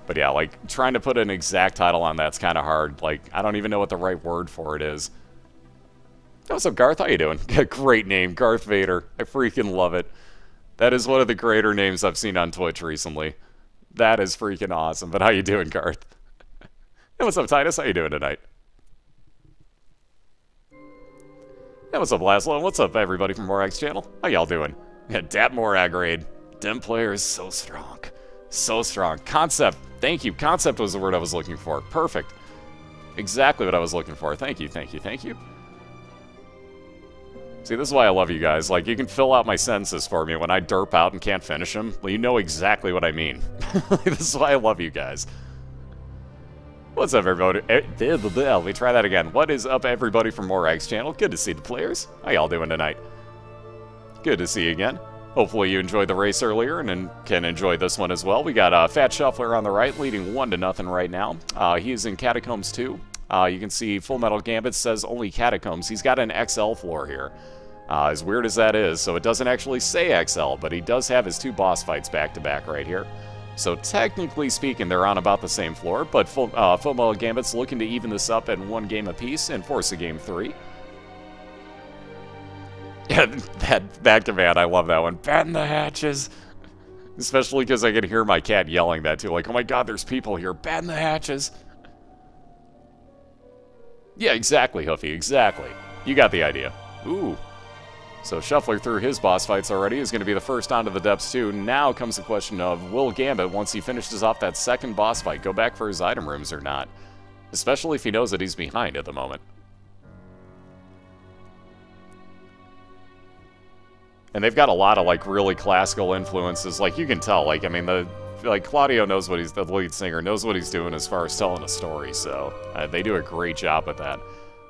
But yeah, like, trying to put an exact title on that's kind of hard. Like, I don't even know what the right word for it is. Hey, what's up, Garth? How you doing? Great name, Garth Vader. I freaking love it. That is one of the greater names I've seen on Twitch recently. That is freaking awesome. But how you doing, Garth? Hey, what's up, Titus? How you doing tonight? Hey, what's up, Laszlo? What's up, everybody from Morag's channel? How y'all doing? Yeah, Dat Morag raid. Dem player is so strong. So strong. Concept. Thank you. Concept was the word I was looking for. Perfect. Exactly what I was looking for. Thank you, thank you, thank you. See, this is why I love you guys. Like, you can fill out my sentences for me when I derp out and can't finish them. Well, you know exactly what I mean. This is why I love you guys. What's up, everybody? Let me try that again. What is up, everybody from Morag's channel? Good to see the players. How y'all doing tonight? Good to see you again. Hopefully you enjoyed the race earlier and can enjoy this one as well. We got FatShuffler on the right, leading 1-0 right now. He is in Catacombs 2. You can see FullMetalGambit says only Catacombs. He's got an XL floor here. As weird as that is, so it doesn't actually say XL, but he does have his 2 boss fights back-to-back right here. So technically speaking, they're on about the same floor, but FullMetalGambit's looking to even this up in 1 game apiece and force a game 3. Yeah, that command, I love that one. Batten the hatches! Especially because I can hear my cat yelling that too, like, oh my god, there's people here, batten the hatches! Yeah, exactly, Hoofy, exactly. You got the idea. Ooh. So Shuffler through his boss fights already is going to be the first onto the depths too. Now comes the question of, will Gambit, once he finishes off that second boss fight, go back for his item rooms or not? Especially if he knows that he's behind at the moment. And they've got a lot of, like, really classical influences. Like, you can tell, like, I mean, Claudio knows what the lead singer knows what he's doing as far as telling a story, so they do a great job with that.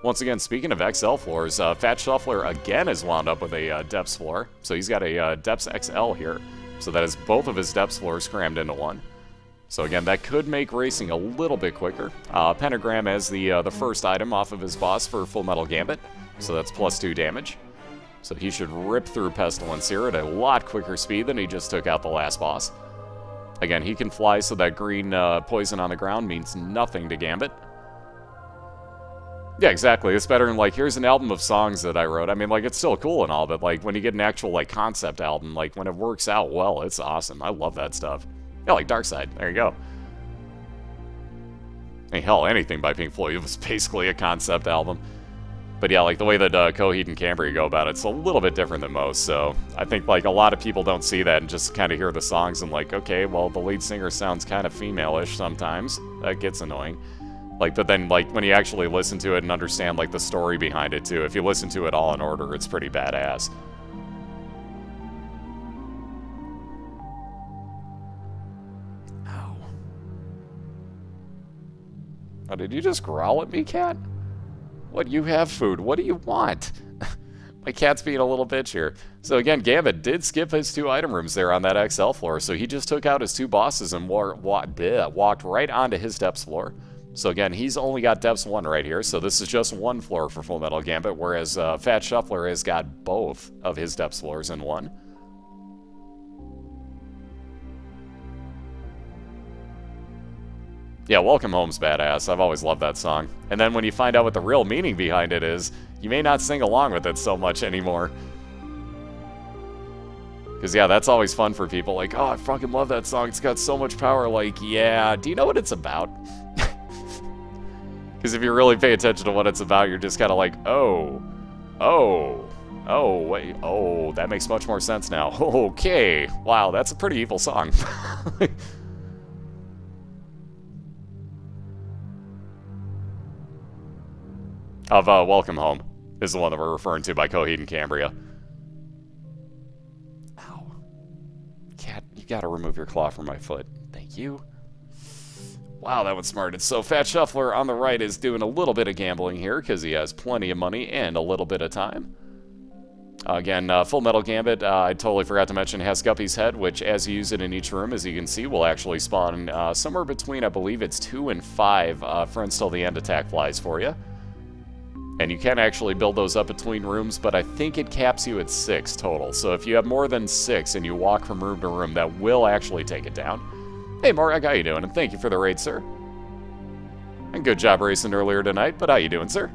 Once again, speaking of XL floors, FatShuffler again is wound up with a Depths floor. So he's got a Depths XL here. So that is both of his Depths floors crammed into one. So again, that could make racing a little bit quicker. Pentagram as the first item off of his boss for FullMetalGambit. So that's +2 damage. So he should rip through Pestilence here at a lot quicker speed than he just took out the last boss. Again, he can fly, so that green poison on the ground means nothing to Gambit. Yeah, exactly. It's better than, like, here's an album of songs that I wrote. I mean, like, it's still cool and all, but, like, when you get an actual, like, concept album, like, when it works out well, it's awesome. I love that stuff. Yeah, like Darkside. There you go. I mean, hell, anything by Pink Floyd was basically a concept album. But yeah, like, the way that Coheed and Cambria go about it's a little bit different than most, so I think, like, a lot of people don't see that and just kind of hear the songs and, like, okay, well, the lead singer sounds kind of female-ish sometimes. That gets annoying. Like, but then, like, when you actually listen to it and understand, like, the story behind it, too, if you listen to it all in order, it's pretty badass. Ow. Oh, did you just growl at me, cat? What, you have food? What do you want? My cat's being a little bitch here. So again, Gambit did skip his 2 item rooms there on that XL floor, so he just took out his 2 bosses and walked right onto his Depths floor. So again, he's only got Depths 1 right here, so this is just 1 floor for FullMetalGambit, whereas FatShuffler has got both of his Depths floors in 1. Yeah, Welcome Home's badass. I've always loved that song. And then when you find out what the real meaning behind it is, you may not sing along with it so much anymore. Because, yeah, that's always fun for people. Like, oh, I fucking love that song. It's got so much power. Like, yeah, do you know what it's about? Because if you really pay attention to what it's about, you're just kind of like, oh, wait, oh, that makes much more sense now. Okay, wow, that's a pretty evil song. Of Welcome Home is the one that we're referring to by Coheed and Cambria. Ow. Cat, you gotta remove your claw from my foot. Thank you. Wow, that one's smarted. So FatShuffler on the right is doing a little bit of gambling here because he has plenty of money and a little bit of time. Again, FullMetalGambit, I totally forgot to mention, has Guppy's Head, which as you use it in each room, as you can see, will actually spawn somewhere between, I believe it's 2 and 5 friends till the end attack flies for you. And you can actually build those up between rooms, but I think it caps you at 6 total. So if you have more than 6 and you walk from room to room, that will actually take it down. Hey, Morag, how you doing? And thank you for the raid, sir. And good job racing earlier tonight, but how you doing, sir?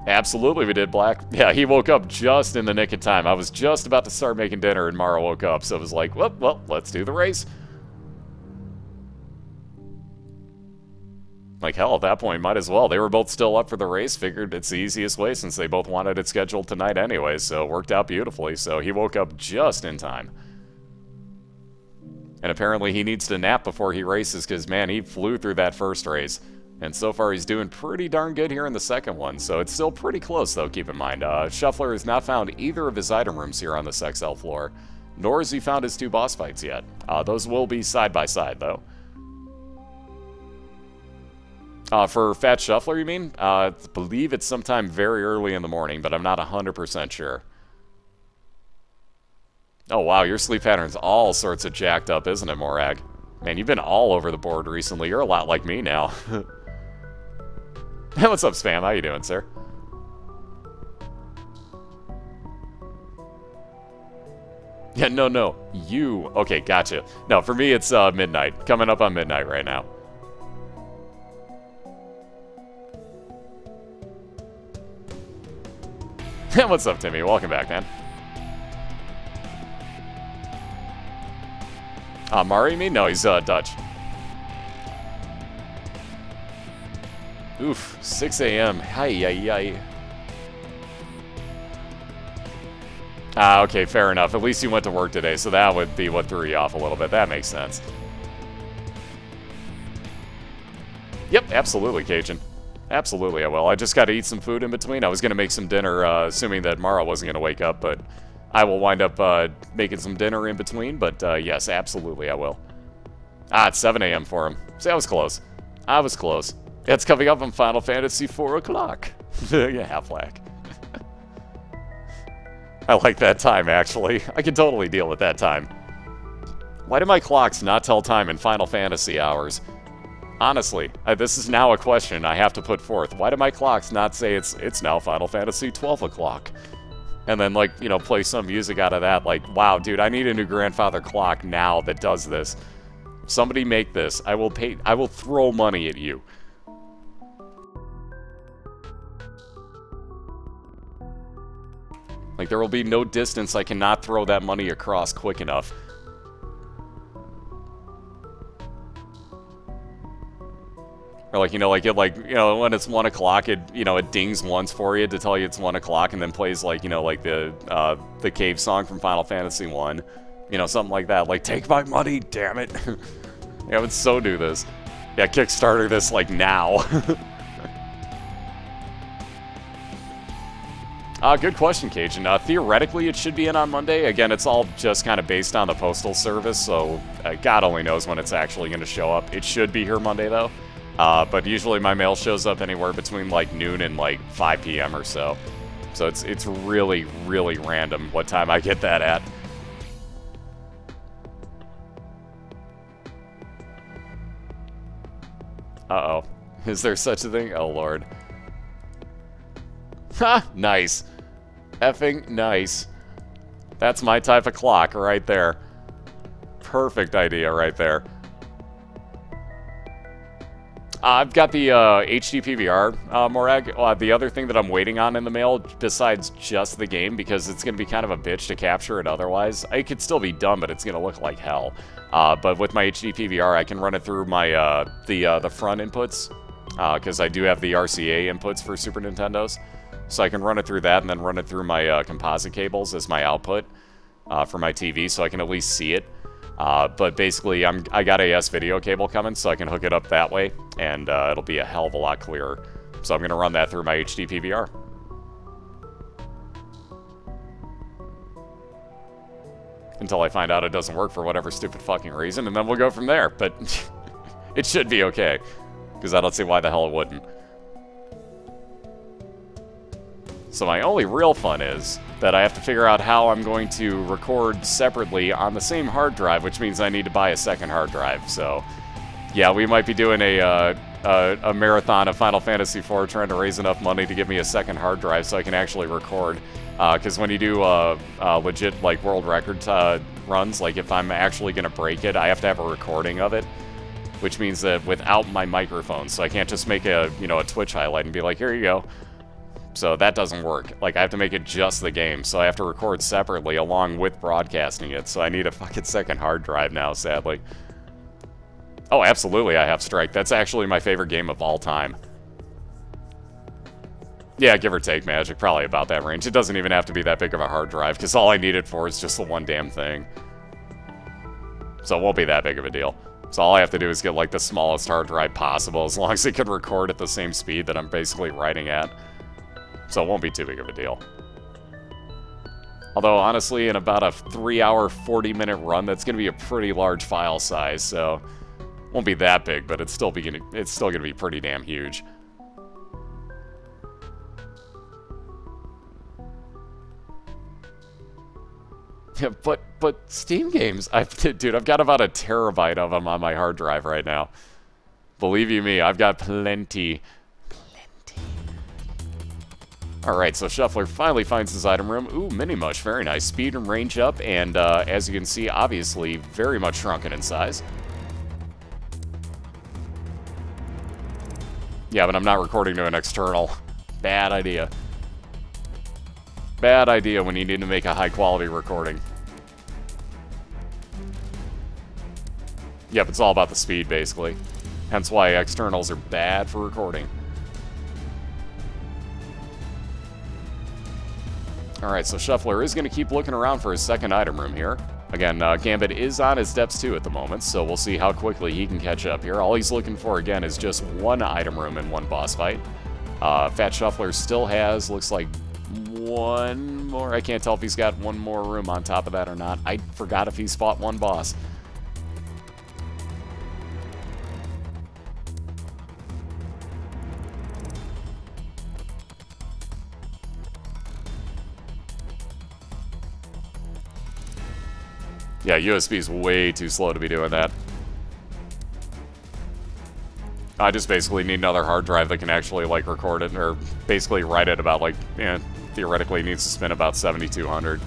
Absolutely we did, Black. Yeah, he woke up just in the nick of time. I was just about to start making dinner and Mara woke up, so it was like, well, let's do the race. Like, hell, at that point, might as well. They were both still up for the race, figured it's the easiest way since they both wanted it scheduled tonight anyway, so it worked out beautifully. So he woke up just in time. And apparently he needs to nap before he races because, man, he flew through that first race. And so far he's doing pretty darn good here in the second one, so it's still pretty close, though, keep in mind. Shuffler has not found either of his item rooms here on this XL floor, nor has he found his 2 boss fights yet. Those will be side by side, though. For FatShuffler, you mean? I believe it's sometime very early in the morning, but I'm not 100% sure. Oh, wow, your sleep pattern's all sorts of jacked up, isn't it, Morag? Man, you've been all over the board recently. You're a lot like me now. Hey, what's up, Spam? How you doing, sir? Yeah, no. You. Okay, gotcha. No, for me, it's midnight. Coming up on midnight right now. What's up, Timmy? Welcome back, man. Mari, me? No, he's Dutch. Oof, 6 a.m. Hi. Okay, fair enough. At least you went to work today, so that would be what threw you off a little bit. That makes sense. Yep, absolutely, Cajun. Absolutely I will. I just got to eat some food in between. I was going to make some dinner, assuming that Mara wasn't going to wake up, but I will wind up making some dinner in between, but yes, absolutely I will. Ah, it's 7 a.m. for him. See, I was close. I was close. It's coming up on Final Fantasy 4 o'clock. Yeah, half-whack. I like that time, actually. I can totally deal with that time. Why do my clocks not tell time in Final Fantasy hours? Honestly, this is now a question I have to put forth. Why do my clocks not say it's now Final Fantasy 12 o'clock? And then, like, you know, play some music out of that. Like, wow, dude, I need a new grandfather clock now that does this. Somebody make this. I will throw money at you. Like, there will be no distance I cannot throw that money across quick enough. Or like, you know, when it's 1 o'clock, it dings once for you to tell you it's 1 o'clock, and then plays, like, you know, like the cave song from Final Fantasy 1. You know, something like that. Like, take my money, damn it. Yeah, I would so do this. Yeah, Kickstarter this, like, now. Good question, Cajun. Theoretically, it should be in on Monday. Again, it's all just kind of based on the postal service, so God only knows when it's actually going to show up. It should be here Monday, though. But usually my mail shows up anywhere between, like, noon and, like, 5 p.m. or so. So it's really, really random what time I get that at. Uh-oh. Is there such a thing? Oh, Lord. Ha! Nice. Effing nice. That's my type of clock right there. Perfect idea right there. I've got the HD PVR, Morag. The other thing that I'm waiting on in the mail, besides just the game, because it's going to be kind of a bitch to capture it otherwise. It could still be done, but it's going to look like hell. But with my HD PVR, I can run it through my the front inputs, because I do have the RCA inputs for Super Nintendos. So I can run it through that and then run it through my composite cables as my output for my TV, so I can at least see it. But basically, I got a S-video cable coming, so I can hook it up that way, and it'll be a hell of a lot clearer. So I'm going to run that through my HD PVR. Until I find out it doesn't work for whatever stupid fucking reason, and then we'll go from there. But it should be okay, because I don't see why the hell it wouldn't. So my only real fun is that I have to figure out how I'm going to record separately on the same hard drive, which means I need to buy a second hard drive. So, yeah, we might be doing a marathon of Final Fantasy IV, trying to raise enough money to give me a second hard drive so I can actually record. Because when you do legit, like, world record runs, like, if I'm actually going to break it, I have to have a recording of it. Which means that without my microphone, so I can't just make a Twitch highlight and be like, here you go. So that doesn't work. Like, I have to make it just the game, so I have to record separately along with broadcasting it, so I need a fucking second hard drive now, sadly. Oh, absolutely, I have Strike. That's actually my favorite game of all time. Yeah, give or take, Magic, probably about that range. It doesn't even have to be that big of a hard drive, because all I need it for is just the one damn thing. So it won't be that big of a deal. So all I have to do is get, like, the smallest hard drive possible, as long as it can record at the same speed that I'm basically writing at. So it won't be too big of a deal. Although, honestly, in about a 3-hour, 40-minute run, that's going to be a pretty large file size, so it won't be that big, but it's still going to be pretty damn huge. Yeah, but Steam games, dude, I've got about a terabyte of them on my hard drive right now. Believe you me, I've got plenty. Alright, so Shuffler finally finds his item room. Ooh, Mini Mush, very nice. Speed and range up, and as you can see, obviously, very much shrunken in size. Yeah, but I'm not recording to an external. Bad idea. Bad idea when you need to make a high-quality recording. Yep, it's all about the speed, basically. Hence why externals are bad for recording. Alright, so Shuffler is going to keep looking around for his second item room here. Again, Gambit is on his depths 2 at the moment, so we'll see how quickly he can catch up here. All he's looking for, again, is just one item room and one boss fight. FatShuffler still has, looks like, one more. I can't tell if he's got one more room on top of that or not. I forgot if he's fought one boss. Yeah, USB is way too slow to be doing that. I just basically need another hard drive that can actually, like, record it, or basically write it about, like, theoretically needs to spin about 7,200.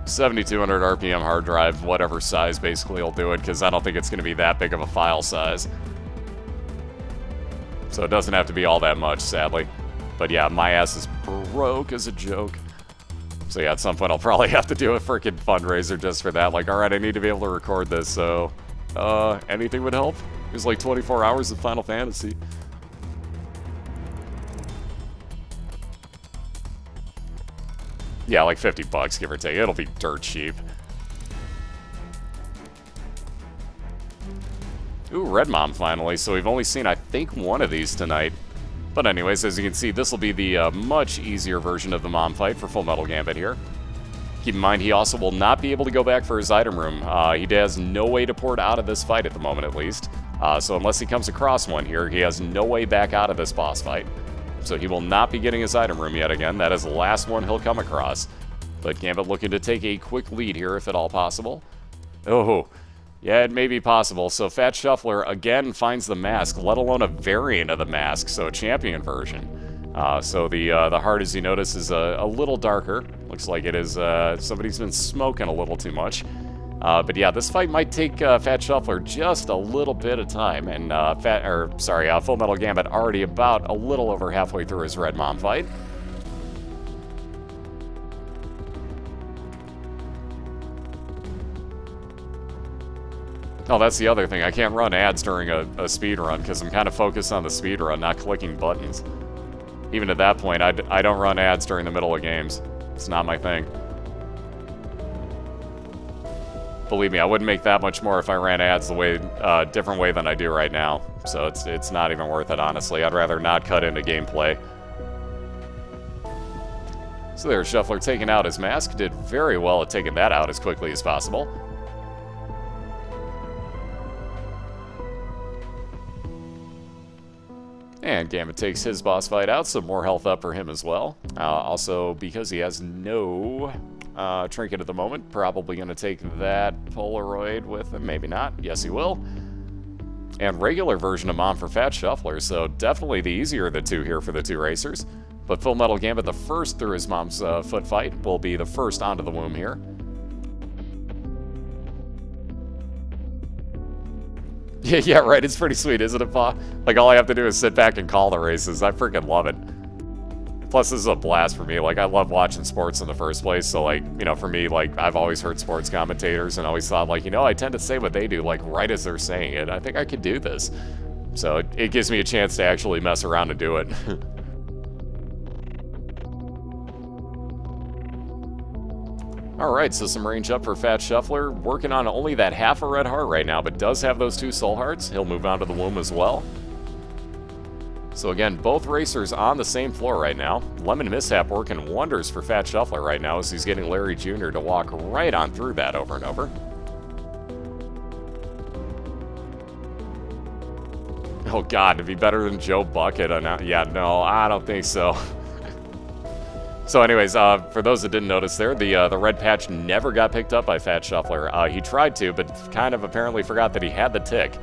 7,200 RPM hard drive, whatever size, basically will do it, because I don't think it's going to be that big of a file size. So it doesn't have to be all that much, sadly. But yeah, my ass is broke as a joke. So yeah, at some point I'll probably have to do a freaking fundraiser just for that. Like, alright, I need to be able to record this, so... anything would help? It was like 24 hours of Final Fantasy. Yeah, like 50 bucks, give or take. It'll be dirt cheap. Ooh, Red Mom finally. So we've only seen, I think, one of these tonight. But anyways, as you can see, this will be the much easier version of the Mom fight for FullMetalGambit here. Keep in mind, he also will not be able to go back for his item room. He has no way to port out of this fight at the moment, at least. So unless he comes across one here, he has no way back out of this boss fight. So he will not be getting his item room yet again. That is the last one he'll come across. But Gambit looking to take a quick lead here, if at all possible. Oh, yeah, it may be possible. So FatShuffler again finds the mask, let alone a variant of the mask, so a champion version. So the heart, as you notice, is a little darker. Looks like it is somebody's been smoking a little too much. But yeah, this fight might take FatShuffler just a little bit of time, and FullMetalGambit already about a little over halfway through his Red Mom fight. Oh, that's the other thing. I can't run ads during a speed run because I'm kind of focused on the speed run, not clicking buttons. Even at that point, I don't run ads during the middle of games. It's not my thing. Believe me, I wouldn't make that much more if I ran ads the way, different way than I do right now. So it's not even worth it, honestly. I'd rather not cut into gameplay. So there's Shuffler taking out his mask. Did very well at taking that out as quickly as possible. And Gambit takes his boss fight out, so more health up for him as well. Also, because he has no trinket at the moment, probably going to take that Polaroid with him. Maybe not. Yes, he will. And regular version of Mom for FatShuffler, so definitely the easier of the two here for the two racers. But FullMetalGambit, the first through his mom's foot fight, will be the first onto the womb here. Yeah, right, it's pretty sweet, isn't it, Pa? Like, all I have to do is sit back and call the races. I freaking love it. Plus, this is a blast for me. Like, I love watching sports in the first place, so, like, you know, for me, like, I've always heard sports commentators and always thought, like, you know, I tend to say what they do, like, right as they're saying it. I think I could do this. So, it gives me a chance to actually mess around and do it. Alright, so some range up for FatShuffler, working on only that half a red heart right now, but does have those 2 soul hearts. He'll move on to the womb as well. So again, both racers on the same floor right now. Lemon Mishap working wonders for FatShuffler right now as he's getting Larry Jr. to walk right on through that over and over. Oh god, to be better than Joe Bucket? Yeah, no, I don't think so. So anyways, for those that didn't notice there, the red patch never got picked up by FatShuffler. He tried to, but kind of apparently forgot that he had the tick.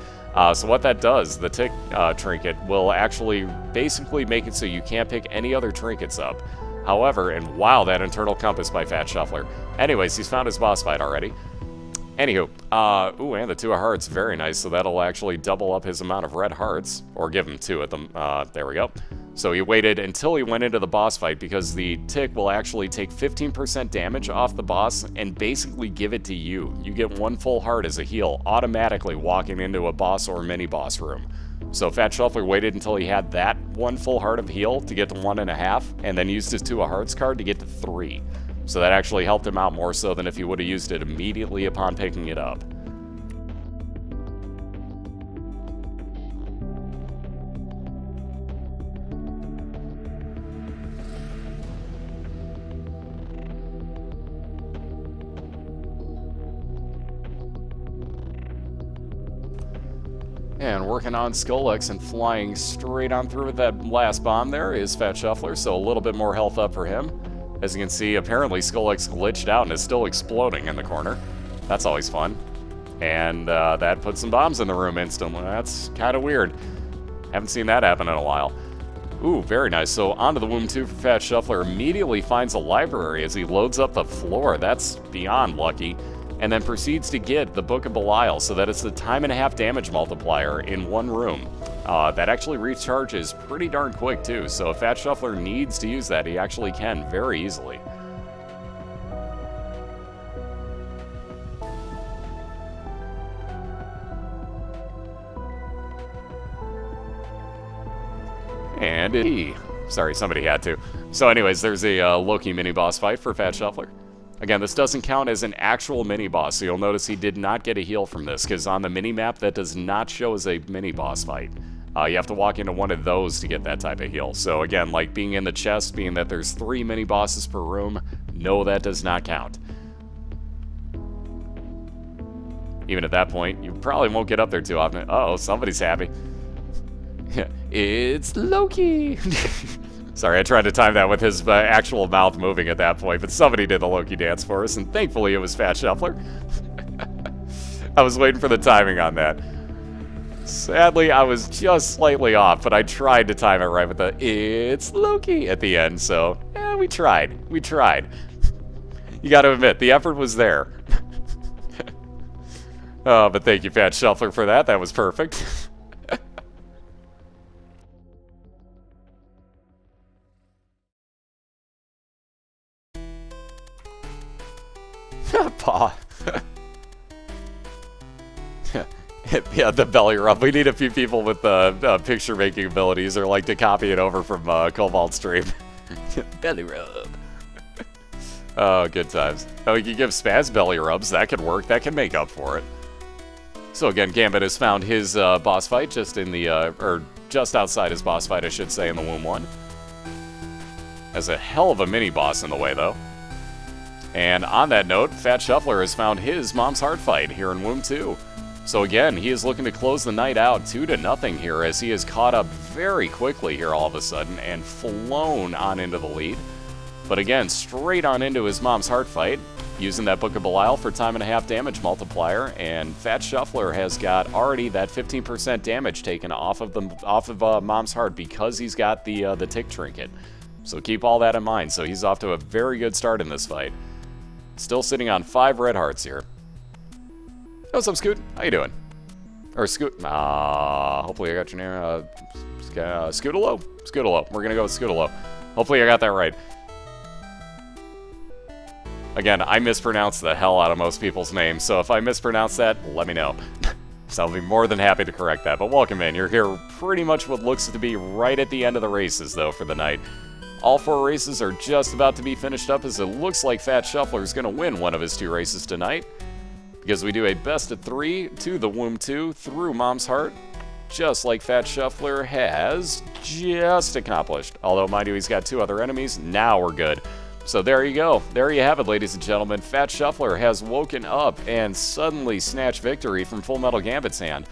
So what that does, the tick trinket, will actually basically make it so you can't pick any other trinkets up. However, and wow, that internal compass by FatShuffler. Anyways, he's found his boss fight already. Anywho, ooh, and the 2 of hearts, very nice, so that'll actually double up his amount of red hearts, or give him 2 of them, there we go. So he waited until he went into the boss fight, because the tick will actually take 15% damage off the boss and basically give it to you. You get 1 full heart as a heal, automatically walking into a boss or mini-boss room. So FatShuffler waited until he had that 1 full heart of heal to get to 1.5, and then used his 2 of hearts card to get to 3. So that actually helped him out more so than if he would have used it immediately upon picking it up. And working on Skullx and flying straight on through with that last bomb there is FatShuffler, so a little bit more health up for him. As you can see, apparently Skullx glitched out and is still exploding in the corner. That's always fun. And that puts some bombs in the room instantly. That's kind of weird. Haven't seen that happen in a while. Ooh, very nice. So onto the Womb 2 for FatShuffler. Immediately finds a library as he loads up the floor. That's beyond lucky. And then proceeds to get the Book of Belial, so that it's the time-and-a-half damage multiplier in one room. That actually recharges pretty darn quick, too, so if FatShuffler needs to use that, he actually can very easily. And sorry, somebody had to. So anyways, there's a Loki mini-boss fight for FatShuffler. Again, this doesn't count as an actual mini-boss, so you'll notice he did not get a heal from this, because on the mini-map, that does not show as a mini-boss fight. You have to walk into one of those to get that type of heal. So again, like being in the chest, being that there's 3 mini-bosses per room, no, that does not count. Even at that point, you probably won't get up there too often. Uh-oh, somebody's happy. It's Loki! Sorry, I tried to time that with his actual mouth moving at that point, but somebody did the Loki dance for us, and thankfully it was FatShuffler. I was waiting for the timing on that. Sadly, I was just slightly off, but I tried to time it right with the "It's Loki" at the end, so yeah, we tried. We tried. You gotta admit, the effort was there. Oh, but thank you, FatShuffler, for that. That was perfect. Paw. Yeah, the belly rub. We need a few people with picture-making abilities, or like to copy it over from Cobalt's stream. Belly rub. Oh, good times. Oh, we can give Spaz belly rubs. That could work. That can make up for it. So again, Gambit has found his boss fight just in the, or just outside his boss fight, I should say, in the Womb 1. Has a hell of a mini-boss in the way, though. And on that note, FatShuffler has found his Mom's Heart fight here in Womb 2. So again, he is looking to close the night out 2-0 here, as he has caught up very quickly here all of a sudden and flown on into the lead. But again, straight on into his Mom's Heart fight, using that Book of Belial for time-and-a-half damage multiplier, and FatShuffler has got already that 15% damage taken off of Mom's Heart because he's got the tick trinket. So keep all that in mind. So he's off to a very good start in this fight. Still sitting on 5 red hearts here. What's up, Scoot? How you doing? Or Scoot? Hopefully I got your name. Scootalo? Scootalo. We're gonna go with Scootalo. Hopefully I got that right. Again, I mispronounce the hell out of most people's names, so if I mispronounce that, let me know. So I'll be more than happy to correct that. But welcome in. You're here pretty much what looks to be right at the end of the races, though, for the night. All 4 races are just about to be finished up, as it looks like FatShuffler is going to win one of his 2 races tonight. Because we do a best of 3 to the Womb 2 through Mom's Heart, just like FatShuffler has just accomplished. Although, mind you, he's got 2 other enemies. Now we're good. So there you go. There you have it, ladies and gentlemen. FatShuffler has woken up and suddenly snatched victory from FullMetalGambit's hand.